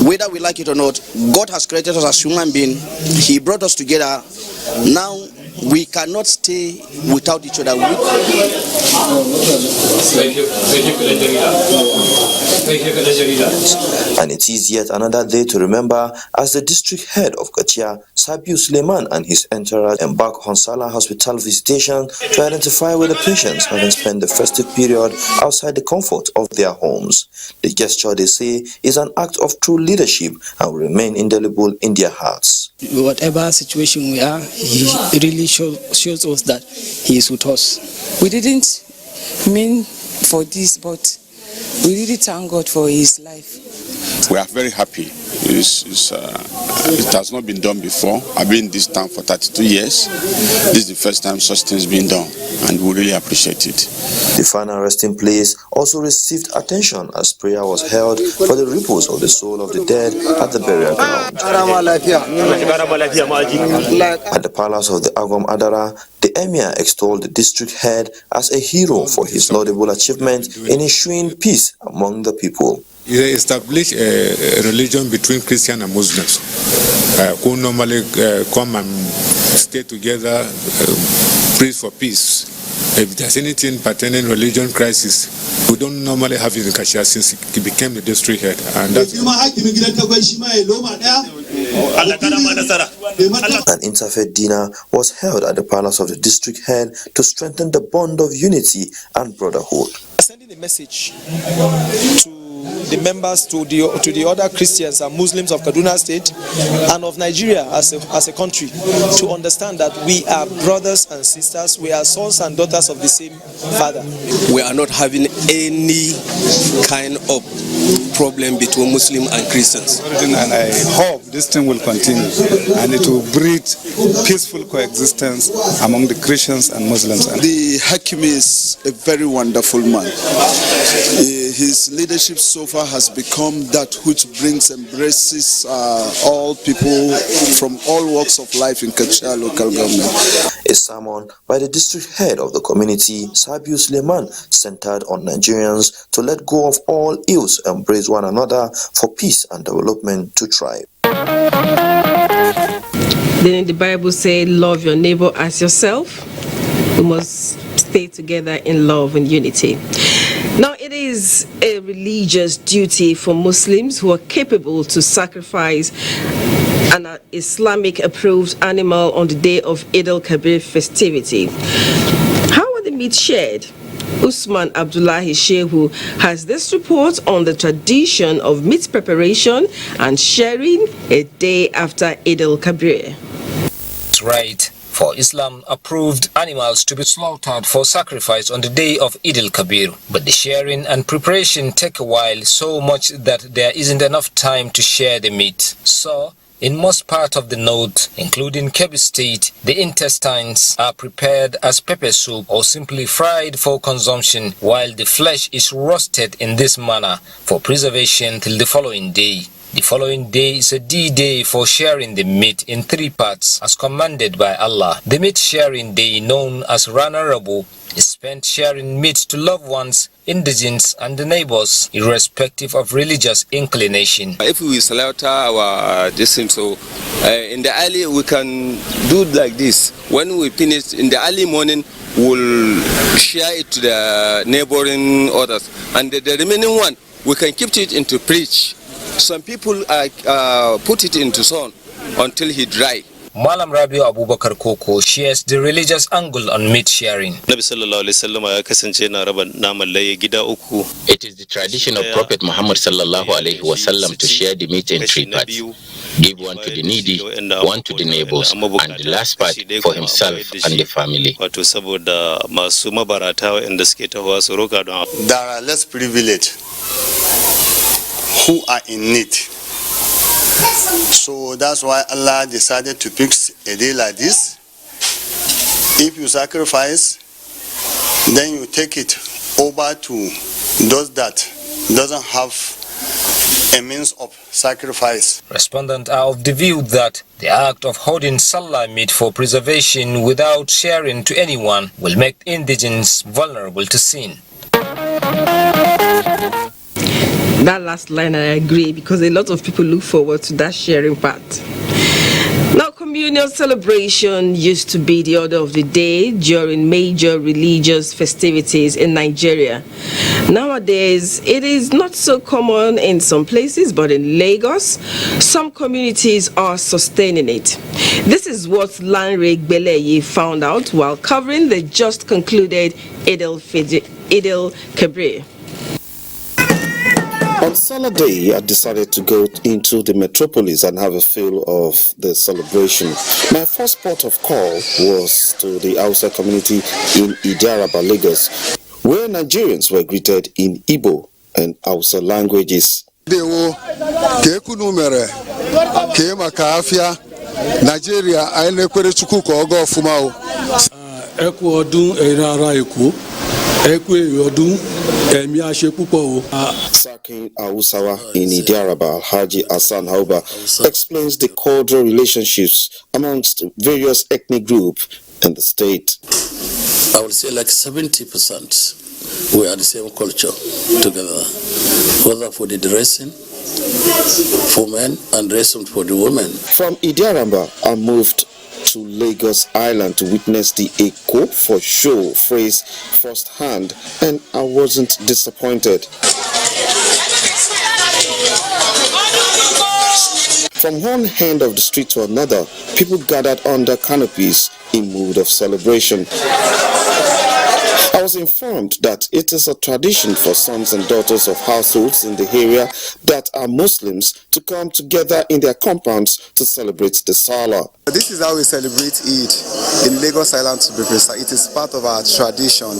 whether we like it or not, God has created us as human beings. He brought us together. Now we cannot stay without each other. And it is yet another day to remember as the district head of Katsina, Sabiu Suleiman, and his entourage embark on Salah hospital visitation to identify with the patients having spent the festive period outside the comfort of their homes. The gesture, they say, is an act of true leadership and will remain indelible in their hearts. Whatever situation we are, he really shows us that he is with us. We didn't mean for this, but we really thank God for his life. We are very happy. It has not been done before. I've been in this town for 32 years. This is the first time such things being done, and we really appreciate it. The final resting place also received attention as prayer was held for the repose of the soul of the dead at the burial ground. At the palace of the Agom Adara, the Emir extolled the district head as a hero for his laudable achievement in ensuring peace among the people. He established a religion between Christians and Muslims who normally come and stay together, pray for peace. If there's anything pertaining religion crisis, we don't normally have it in Katsina since he became the district head. And that's An interfaith dinner was held at the palace of the district head to strengthen the bond of unity and brotherhood. Sending a message to the members, to the other Christians and Muslims of Kaduna State and of Nigeria as a country, to understand that we are brothers and sisters, we are sons and daughters of the same father. We are not having any kind of problem between Muslim and Christians. And I hope this thing will continue and it will breed peaceful coexistence among the Christians and Muslims. The Hakim is a very wonderful man. His leadership so far has become that which embraces all people from all walks of life in Katsina local government. A sermon by the district head of the community, Sabiu Suleiman, centered on Nigerians to let go of all ills, embrace one another for peace and development to thrive. Didn't the Bible say, love your neighbor as yourself? We must stay together in love and unity. Now, it is a religious duty for Muslims who are capable to sacrifice an Islamic-approved animal on the day of Eid al-Kabir festivity. How are the meat shared? Usman Abdullahi Shehu has this report on the tradition of meat preparation and sharing a day after Eid al-Kabir. It's right for Islam-approved animals to be slaughtered for sacrifice on the day of Eid al-Kabir. But the sharing and preparation take a while, so much that there isn't enough time to share the meat. So, in most parts of the north, including Kebbi State, the intestines are prepared as pepper soup or simply fried for consumption, while the flesh is roasted in this manner for preservation till the following day. The following day is a D-Day for sharing the meat in 3 parts, as commanded by Allah. The meat sharing day, known as Rana Rabu, is spent sharing meat to loved ones, indigents, and the neighbors, irrespective of religious inclination. If we slaughter our distance, so in the early we can do like this. When we finish in the early morning, we'll share it to the neighboring others, and the remaining one we can keep it into fridge. Some people put it into sun until he dry. Malam Rabiu Abubakar Koko shares the religious angle on meat sharing. It is the tradition of Prophet Muhammad sallallahu alaihi wasallam to share the meat in 3 parts. Give one to the needy, one to the neighbors, and the last part for himself and the family. There are less privileged who are in need. So that's why Allah decided to pick a day like this. If you sacrifice, then you take it over to those that doesn't have a means of sacrifice. Respondents are of the view that the act of holding Salah meat for preservation without sharing to anyone will make indigents vulnerable to sin. That last line I agree, because a lot of people look forward to that sharing part. Now, communal celebration used to be the order of the day during major religious festivities in Nigeria. Nowadays, it is not so common in some places, but in Lagos, some communities are sustaining it. This is what Lanre Beleye found out while covering the just concluded Eid al-Kabir. On Saturday, I decided to go into the metropolis and have a feel of the celebration. My first port of call was to the Hausa community in Idiaraba, Lagos, where Nigerians were greeted in Igbo and Hausa languages. Nigeria, Sakin Awusawa in Idiaraba, Haji Hassan Hauba, explains the cordial relationships amongst various ethnic groups in the state. I would say like 70% we are the same culture together, whether for the dressing for men and dressing for the women. From Idiaraba, I moved to Lagos Island to witness the Eko for show phrase firsthand, and I wasn't disappointed. From one end of the street to another, people gathered under canopies in mood of celebration. I I was informed that it is a tradition for sons and daughters of households in the area that are Muslims to come together in their compounds to celebrate the Salah. This is how we celebrate Eid in Lagos Island, to be precise. It is part of our tradition.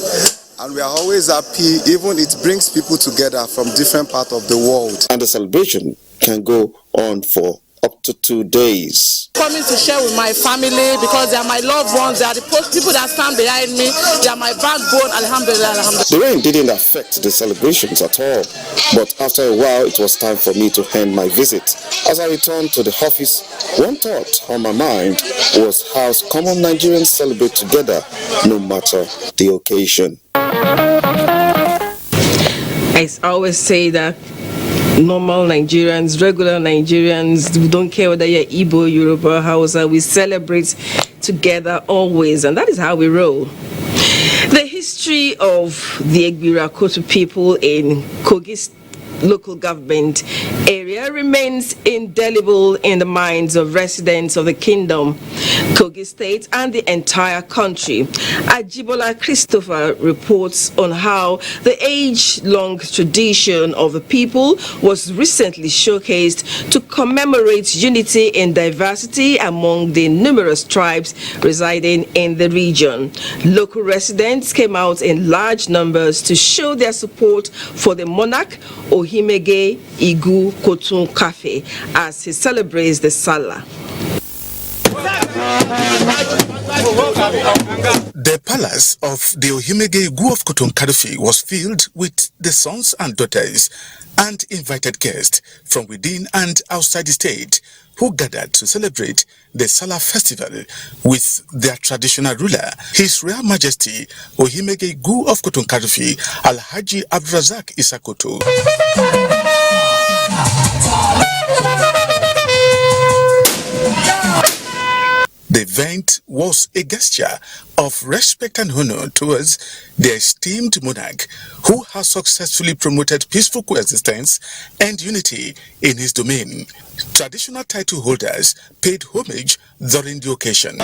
And we are always happy, even it brings people together from different parts of the world. And the celebration can go on for up to 2 days. Coming to share with my family because they are my loved ones, they are the people that stand behind me, they are my backbone, alhamdulillah, alhamdulillah. The rain didn't affect the celebrations at all, but after a while it was time for me to end my visit. As I returned to the office, one thought on my mind was how common Nigerians celebrate together no matter the occasion. I always say that normal Nigerians, regular Nigerians, we don't care whether you're Igbo, Yoruba, Hausa, we celebrate together always, and that is how we roll. The history of the Egbirakotu people in Kogi local government area remains indelible in the minds of residents of the kingdom, Kogi state, and the entire country. Ajibola Christopher reports on how the age-long tradition of the people was recently showcased to commemorate unity in diversity among the numerous tribes residing in the region. Local residents came out in large numbers to show their support for the monarch, Ohimege Igu Kotun Kafe, as he celebrates the Salah. The palace of the Ohimege Igu of Kotun Kafe was filled with the sons and daughters and invited guests from within and outside the state who gathered to celebrate the Salah festival with their traditional ruler, His Royal Majesty Ohimege Igu of Kotun Kafe, Alhaji Abdulrazak Isakoto. The event was a gesture of respect and honor towards the esteemed monarch who has successfully promoted peaceful coexistence and unity in his domain. Traditional title holders paid homage during the occasion.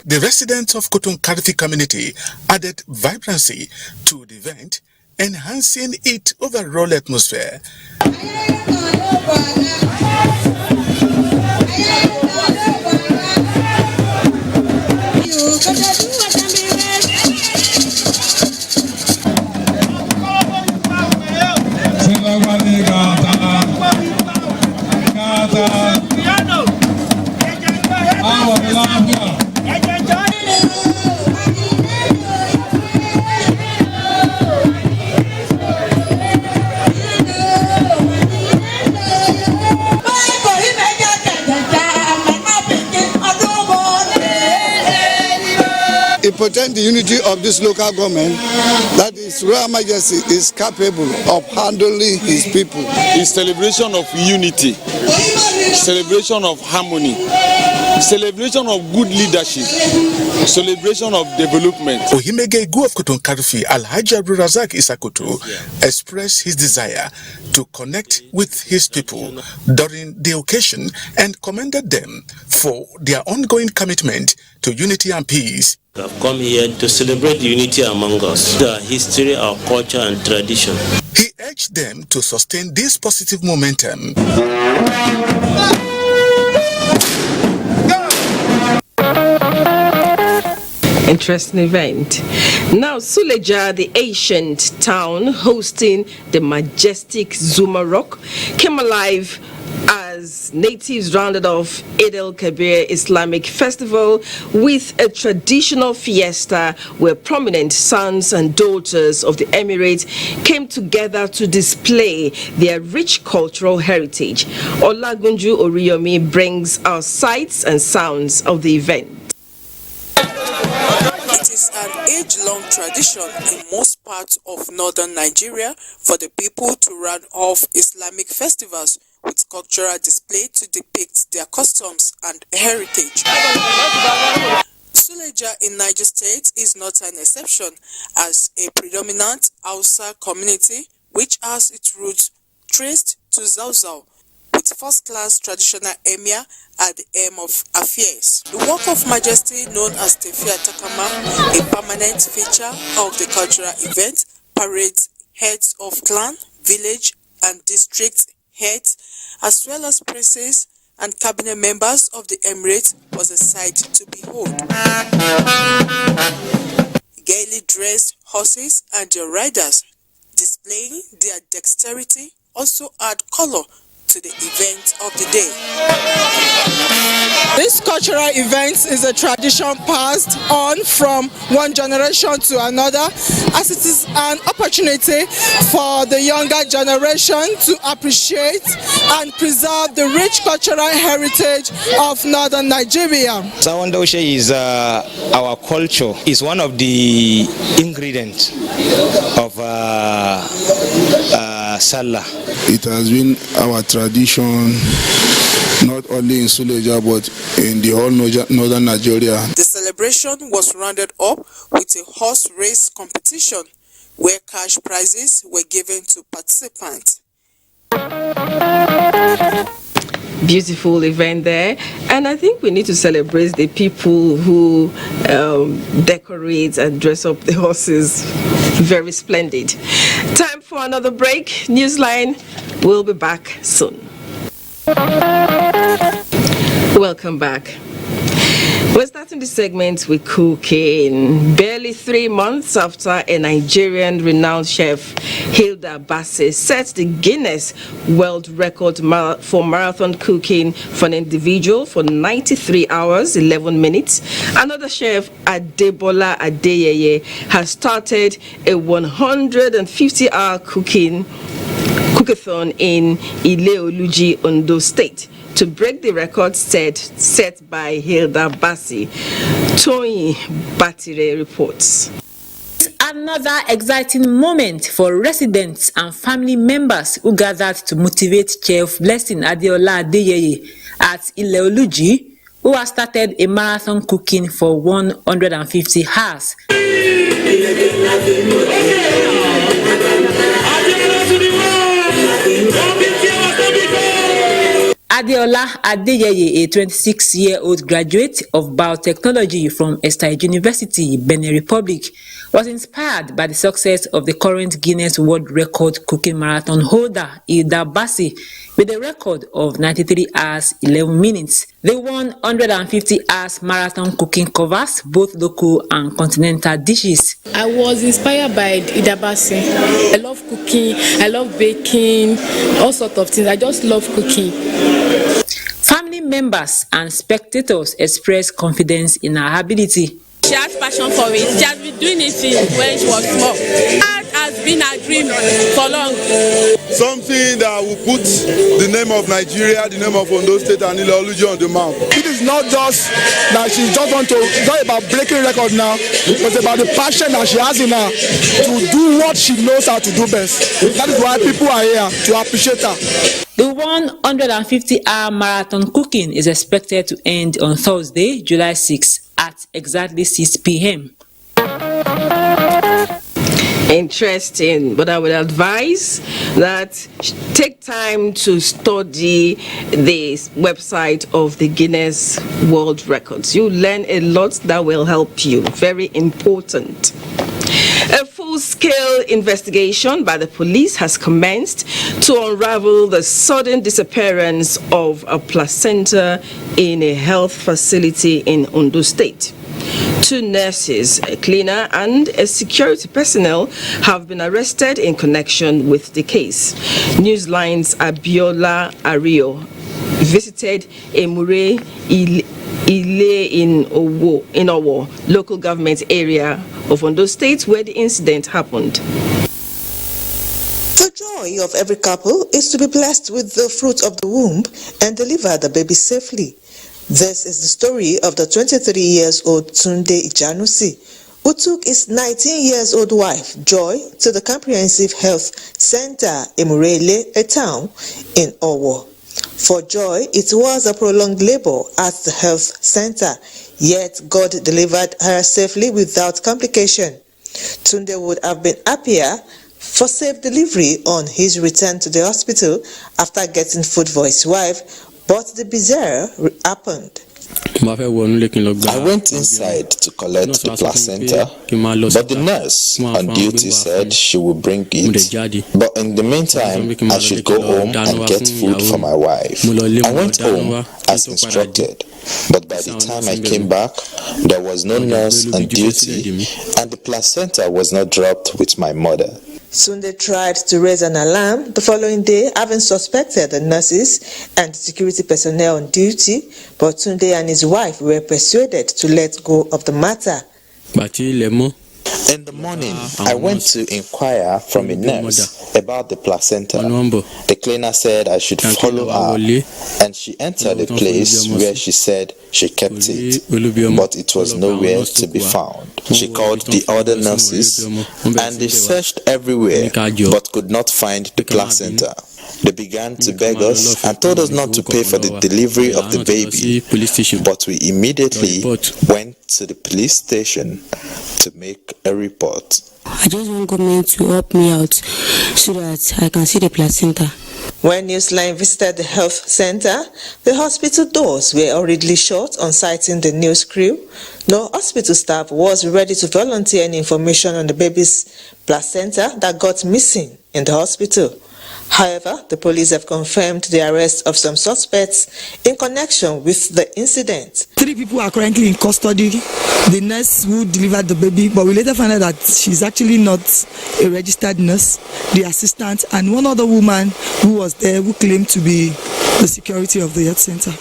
The residents of Kotun Kafe community added vibrancy to the event, enhancing its overall atmosphere. It portends the unity of this local government, that His Royal Majesty is capable of handling his people. It's celebration of unity, celebration of harmony, celebration of good leadership, celebration of development. Ohimege Igu of Kotun Kafe, Alhaji Abdulrazak Isakoto, expressed his desire to connect with his people during the occasion and commended them for their ongoing commitment to unity and peace. I've come here to celebrate unity among us, our history, our culture and tradition. He urged them to sustain this positive momentum. Interesting event. Now, Suleja, the ancient town hosting the majestic Zuma Rock, came alive as natives rounded off Eid al-Kabir Islamic Festival with a traditional fiesta where prominent sons and daughters of the Emirates came together to display their rich cultural heritage. Olagunju Oriyomi brings our sights and sounds of the event. It is an age-long tradition in most parts of northern Nigeria for the people to round off Islamic festivals with cultural display to depict their customs and heritage. Suleja in Niger State is not an exception, as a predominant Hausa community which has its roots traced to Zauzau, with with first-class traditional emir at the helm of affairs. The Walk of Majesty, known as Tefia Takama, a permanent feature of the cultural event, parades heads of clan, village and district heads, as well as princes and cabinet members of the emirate, was a sight to behold. Gaily dressed horses and their riders, displaying their dexterity, also add color to the event of the day. This cultural event is a tradition passed on from one generation to another, as it is an opportunity for the younger generation to appreciate and preserve the rich cultural heritage of northern Nigeria. Sawandoshe is our culture. It's one of the ingredients of Salah. It has been our tradition, not only in Suleja but in the whole northern Nigeria. The celebration was rounded up with a horse race competition where cash prizes were given to participants. Beautiful event there, and I think we need to celebrate the people who decorate and dress up the horses. Very splendid. Time for another break. Newsline will be back soon. Welcome back. We're starting the segment with cooking. Barely 3 months after a Nigerian renowned chef, Hilda Bassey, set the Guinness World Record for marathon cooking for an individual for 93 hours, 11 minutes. Another chef, Adebola Adeyeye, has started a 150-hour cookathon in Ileoluji, Ondo State, to break the record set by Hilda Bassey. Tony Batire reports. Another exciting moment for residents and family members who gathered to motivate Chef Blessing Adeola Adeyeye at Ileoluji, who has started a marathon cooking for 150 hours. Adeola Adeyeye, a 26-year-old graduate of biotechnology from Estate University, Benin Republic, was inspired by the success of the current Guinness World Record cooking marathon holder, Hilda Bassey, with a record of 93 hours, 11 minutes. The 150 hours marathon cooking covers both local and continental dishes. I was inspired by Hilda Bassey. I love cooking, I love baking, all sorts of things. I just love cooking. Family members and spectators expressed confidence in her ability. She has passion for it. She has been doing it when she was small. Art has been her dream for long. Something that will put the name of Nigeria, the name of Ondo State and Ilorin on the map. It is not just that she just want to, it's not about breaking record now, but it's about the passion that she has in her to do what she knows how to do best. That is why people are here, to appreciate her. The 150-hour marathon cooking is expected to end on Thursday, July 6 at exactly 6 p.m. Interesting, but I would advise that take time to study the website of the Guinness World Records. You learn a lot that will help you. Very important. A full-scale investigation by the police has commenced to unravel the sudden disappearance of a placenta in a health facility in Ondo State. 2 nurses, a cleaner, and a security personnel have been arrested in connection with the case. Newsline's Abiola Ario visited Emure Ile in Owo, local government area of Ondo State, where the incident happened. The joy of every couple is to be blessed with the fruit of the womb and deliver the baby safely. This is the story of the 23-year-old Tunde Ijanusi, who took his 19-year-old wife, Joy, to the Comprehensive Health Center, Emurele, a town in Owo. For Joy, it was a prolonged labor at the health center, yet God delivered her safely without complication. Tunde would have been happier for safe delivery on his return to the hospital after getting food for his wife, but the bizarre happened. I went inside to collect the placenta, but the nurse on duty said she would bring it. But in the meantime, I should go home and get food for my wife. I went home as instructed, but by the time I came back, there was no nurse on duty and the placenta was not dropped with my mother. Soon they tried to raise an alarm the following day, having suspected the nurses and security personnel on duty, but Tunde and his wife were persuaded to let go of the matter. In the morning, I went to inquire from a nurse about the placenta. The cleaner said I should follow her, and she entered the place where she said she kept it, but it was nowhere to be found. She called the other nurses, and they searched everywhere, but could not find the placenta. They began to beg us and told us not to pay for the delivery of the baby, but we immediately went to the police station to make a report. I just want government to help me out so that I can see the placenta. When Newsline visited the health center, the hospital doors were hurriedly shut on citing the news crew. No hospital staff was ready to volunteer any information on the baby's placenta that got missing in the hospital. However, the police have confirmed the arrest of some suspects in connection with the incident. 3 people are currently in custody. The nurse who delivered the baby, but we later found out that she's actually not a registered nurse, the assistant, and one other woman who was there who claimed to be the security of the health center.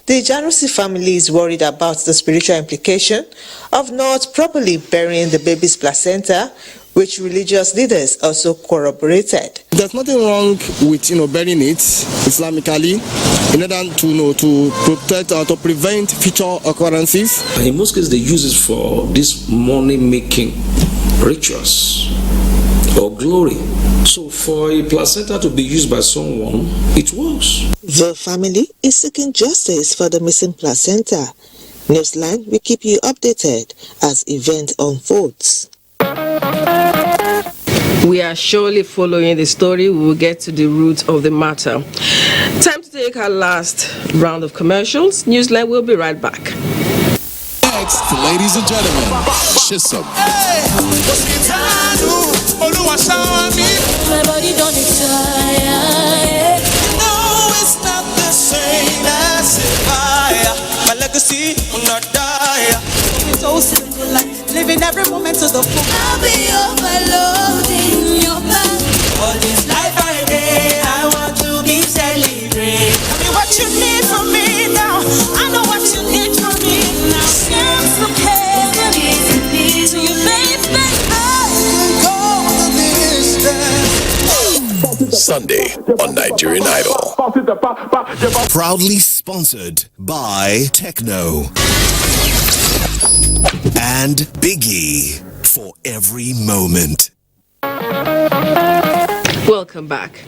The Janusi family is worried about the spiritual implication of not properly burying the baby's placenta, which religious leaders also corroborated. There's nothing wrong with burying it Islamically in order to protect or to prevent future occurrences. And in most cases, they use it for these money-making rituals or glory. So for a placenta to be used by someone, it works. The family is seeking justice for the missing placenta. Newsline will keep you updated as event unfolds. We are surely following the story. We will get to the root of the matter. Time to take our last round of commercials. Newsline will be right back. Next, ladies and gentlemen, Chisholm. My body don't retire. No, it's not the same as my legacy will not die. So simple life, living every moment to the full. I'll be overloading your plan. For this life I made, I want to be celebrated. Tell me what you need from me now. I know what you need from me now. Send from heaven to you, baby. I can go the distance. Sunday on Nigerian Idol. Proudly sponsored by Techno and Biggie for every moment. Welcome back.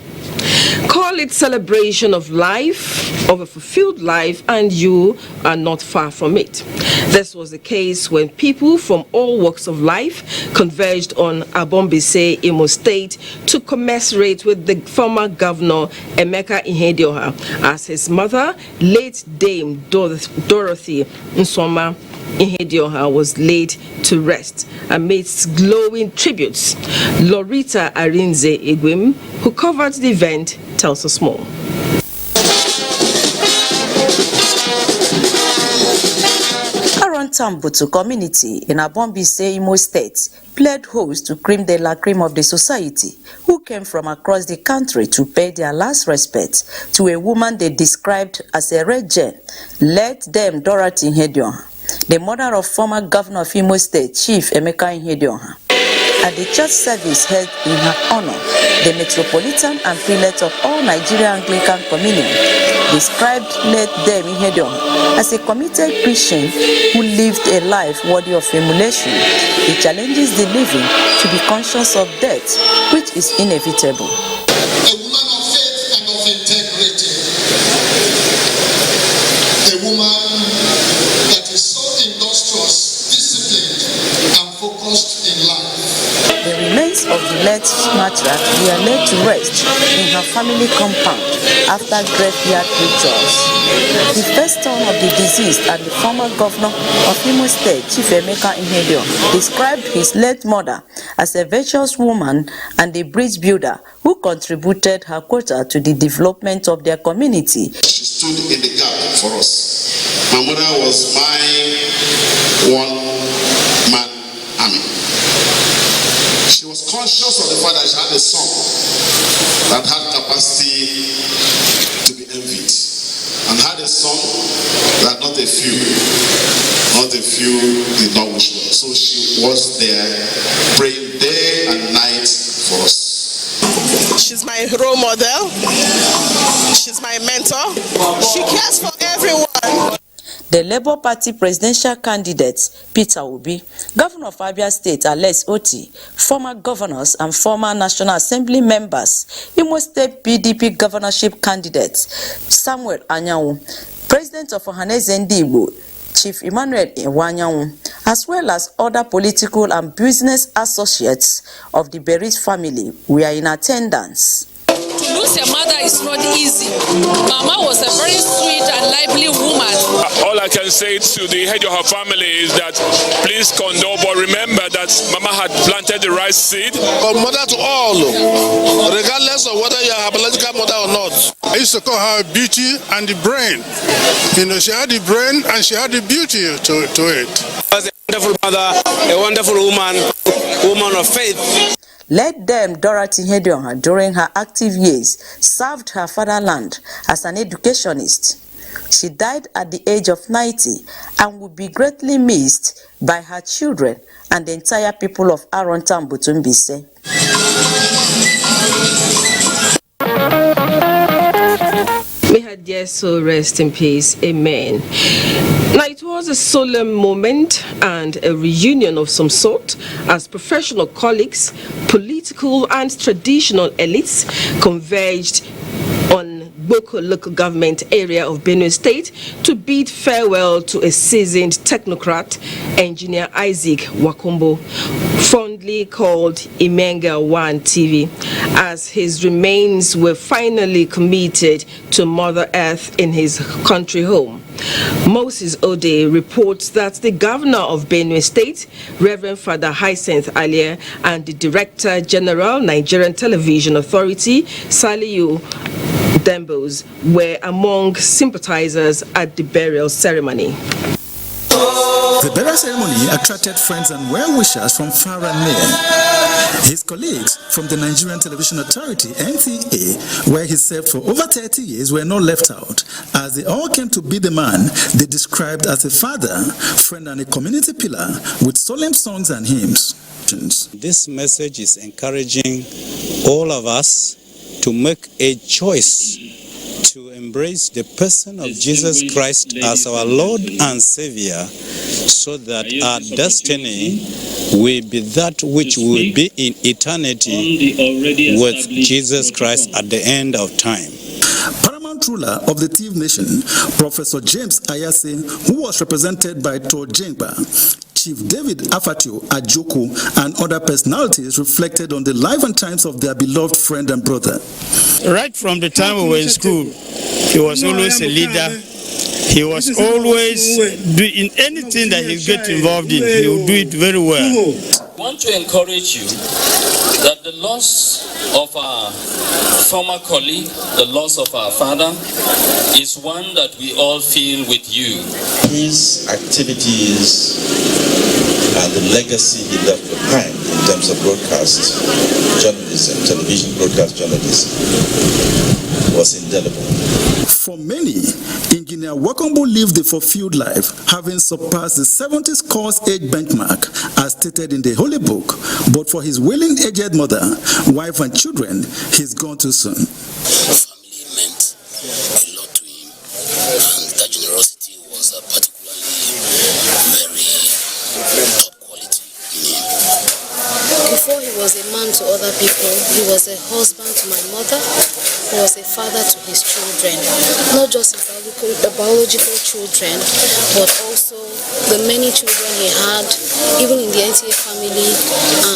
Call it celebration of life, of a fulfilled life, and you are not far from it. This was the case when people from all walks of life converged on Abombise, Imo State, to commiserate with the former governor Emeka Ihedioha as his mother, late Dame Dorothy Nsoma Ihedioha, was laid to rest amidst glowing tributes. Lorita Arinze Egwim, who covered the event, tells us more. Tambutu community in Abombise, Imo State played host to cream de la cream of the society who came from across the country to pay their last respect to a woman they described as a red gem, led them Dorothy Ihedioha, the mother of former governor of Imo State, Chief Emeka Ihedioha. At the church service held in her honor, the Metropolitan and Prelate of all Nigerian Anglican Communion described late Dame Ihedioha as a committed Christian who lived a life worthy of emulation. It challenges the living to be conscious of death, which is inevitable. A woman of faith and of integrity. A woman that is so industrious, disciplined, and focused in life. The remains of the late matriarch were laid to rest in her family compound after graveyard rituals. The first son of the deceased and the former governor of Imo State, Chief Emeka Ihedioha, described his late mother as a virtuous woman and a bridge builder who contributed her quota to the development of their community. She stood in the gap for us. My mother was my one-man army. She was conscious of the fact that she had a son that had capacity to be envied, and had a son that not a few did not wish well. So she was there praying day and night for us. She's my role model. She's my mentor. She cares for everyone. The Labour Party presidential candidates, Peter Obi, Governor of Abia State, Alex Oti, former governors and former National Assembly members, Imo State PDP governorship candidates, Samuel Anyanwu, President of Ohaneze Ndi Igbo, Chief Emmanuel Iwanyanwu, as well as other political and business associates of the Berit family, were in attendance. To lose your mother is not easy. Mama was a very sweet and lively woman. All I can say to the head of her family is that please condole, but remember that Mama had planted the right seed. But mother to all, regardless of whether you are a biological mother or not. I used to call her beauty and the brain. You know, she had the brain and she had the beauty to it. She was a wonderful mother, a wonderful woman of faith. Led them, Dorothy Ihedioha, during her active years, served her fatherland as an educationist. She died at the age of 90 and will be greatly missed by her children and the entire people of Arontam Butumbise. May her dear soul rest in peace. Amen. Now, it was a solemn moment and a reunion of some sort as professional colleagues, political and traditional elites converged on Boko local government area of Benue State to bid farewell to a seasoned technocrat, Engineer Isaac Wakombo, fondly called Imenga 1 TV, as his remains were finally committed to Mother Earth in his country home. Moses Ode reports that the governor of Benue State, Reverend Father Hyacinth Alia, and the Director General, Nigerian Television Authority, Saliu Dembos, were among sympathizers at the burial ceremony. The burial ceremony attracted friends and well-wishers from far and near. His colleagues from the Nigerian Television Authority, NTA, where he served for over 30 years, were not left out, as they all came to be the man they described as a father, friend and a community pillar with solemn songs and hymns. This message is encouraging all of us to make a choice to embrace the person of Jesus Christ as our Lord and Savior, so that our destiny will be that which will be in eternity with Jesus Christ at the end of time. Paramount ruler of the Tiv Nation, Professor James Ayase, who was represented by Tojengba, Chief David Afatio Ajoko, and other personalities reflected on the life and times of their beloved friend and brother. Right from the time we were in school, he was always a leader. He was always doing anything that he gets involved in. He would do it very well. I want to encourage you that the loss of our former colleague, the loss of our father, is one that we all feel with you. His activities and the legacy he left behind in terms of broadcast journalism, television broadcast journalism, was indelible. For many, Engineer Wakombo lived a fulfilled life, having surpassed the 70s course age benchmark as stated in the Holy Book. But for his willing aged mother, wife and children, he's gone too soon. Family meant a lot to him, and that generosity was particularly very top quality in him. Before he was a man to other people, he was a husband to my mother. He was a father to his children, not just the biological children, but also the many children he had, even in the NTA family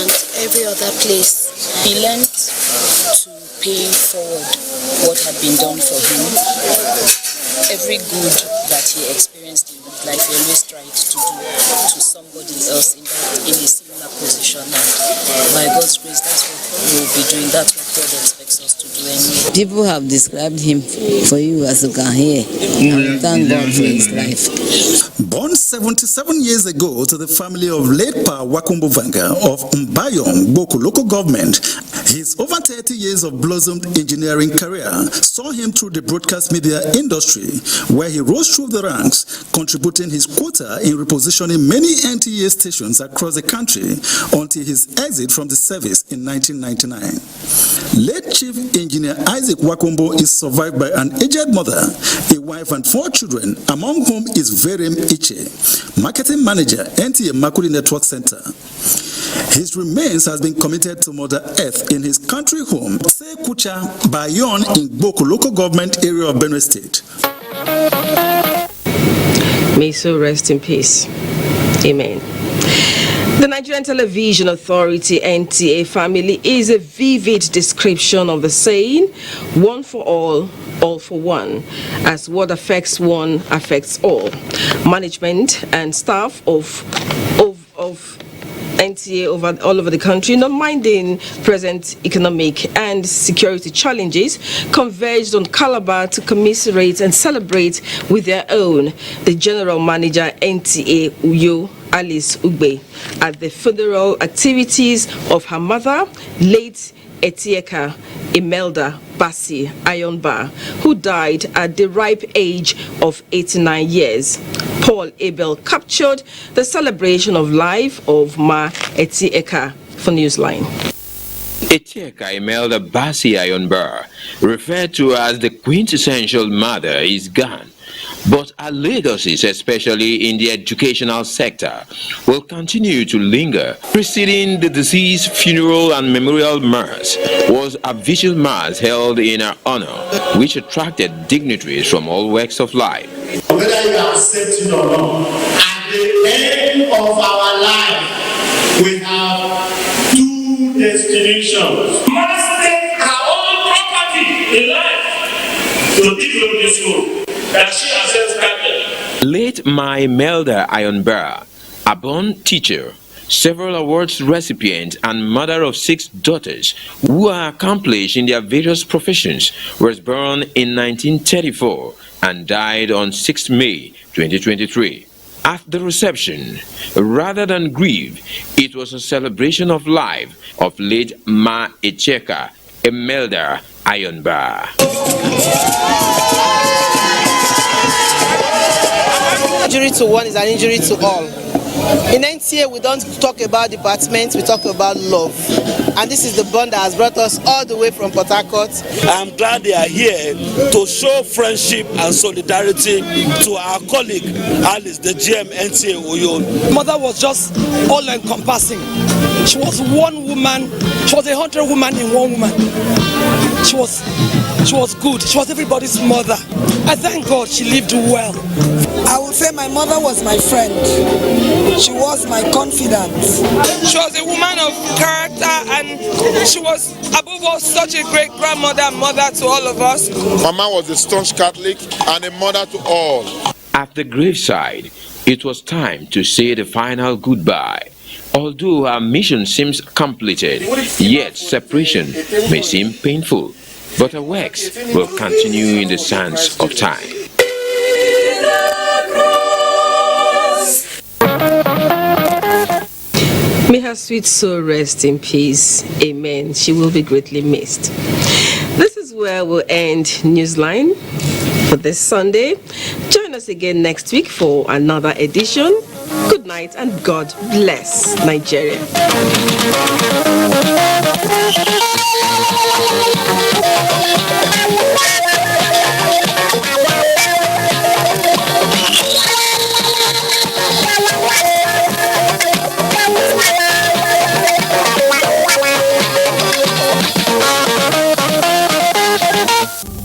and every other place. He learned to pay forward what had been done for him. Every good that he experienced in his life, he always tried to do to somebody else in a similar position. And by God's grace, that's what we'll be doing. That's what God expects us to do anyway. People have described him for you, as you can hear. And thank God for his life. Born 77 years ago to the family of late Pa Wakumbu Vanga of Mbayong, Boku local government, his over 30 years of blossomed engineering career saw him through the broadcast media industry, where he rose through the ranks, contributing his quota in repositioning many NTA stations across the country until his exit from the service in 1999. Late Chief Engineer Isaac Wakumbu is survived by an aged mother, a wife and 4 children, among whom is Verem Iche, Marketing Manager, NTA Makuri Network Center. His remains has been committed to Mother Earth in his country home, Sekucha Bayon in Boku local government area of Benue State. May so rest in peace. Amen. The Nigerian Television Authority NTA family is a vivid description of the saying, one for all for one, as what affects one affects all. Management and staff of NTA all over the country, not minding present economic and security challenges, converged on Calabar to commiserate and celebrate with their own the General Manager NTA Uyo Alice Ugbe at the funeral activities of her mother, late Etieka Imelda Basi Ayonba, who died at the ripe age of 89 years. Paul Abel captured the celebration of life of Ma Etieka for Newsline. Etieka Imelda Basi Ayonba, referred to as the quintessential mother, is gone. But her legacies, especially in the educational sector, will continue to linger. Preceding the deceased funeral and memorial mass was a visual mass held in her honor, which attracted dignitaries from all walks of life. Whether you accept it or not, at the end of our life, we have 2 destinations. We must take our own property in life to develop this school that she herself started. Late Ma Imelda Ayonba, a born teacher, several awards recipient, and mother of 6 daughters who are accomplished in their various professions, was born in 1934 and died on 6 May 2023. At the reception, rather than grief, it was a celebration of life of late Ma Etieka Imelda Ayonba. Injury to one is an injury to all. In NTA, we don't talk about departments, we talk about love. And this is the bond that has brought us all the way from Port Harcourt. I'm glad they are here to show friendship and solidarity to our colleague, Alice, the GM NTA Uyo. Mother was just all-encompassing. She was one woman, she was 100 women in one woman. She was good, she was everybody's mother. I thank God she lived well. I would say my mother was my friend. She was my confidant. She was a woman of character, and she was above all such a great grandmother and mother to all of us. Mama was a staunch Catholic and a mother to all. At the graveside, it was time to say the final goodbye. Although our mission seems completed, yet separation may seem painful, but our works will continue in the sands of time. May her sweet soul rest in peace. Amen. She will be greatly missed. This is where we'll end Newsline for this Sunday. Join us again next week for another edition. Good night and God bless Nigeria.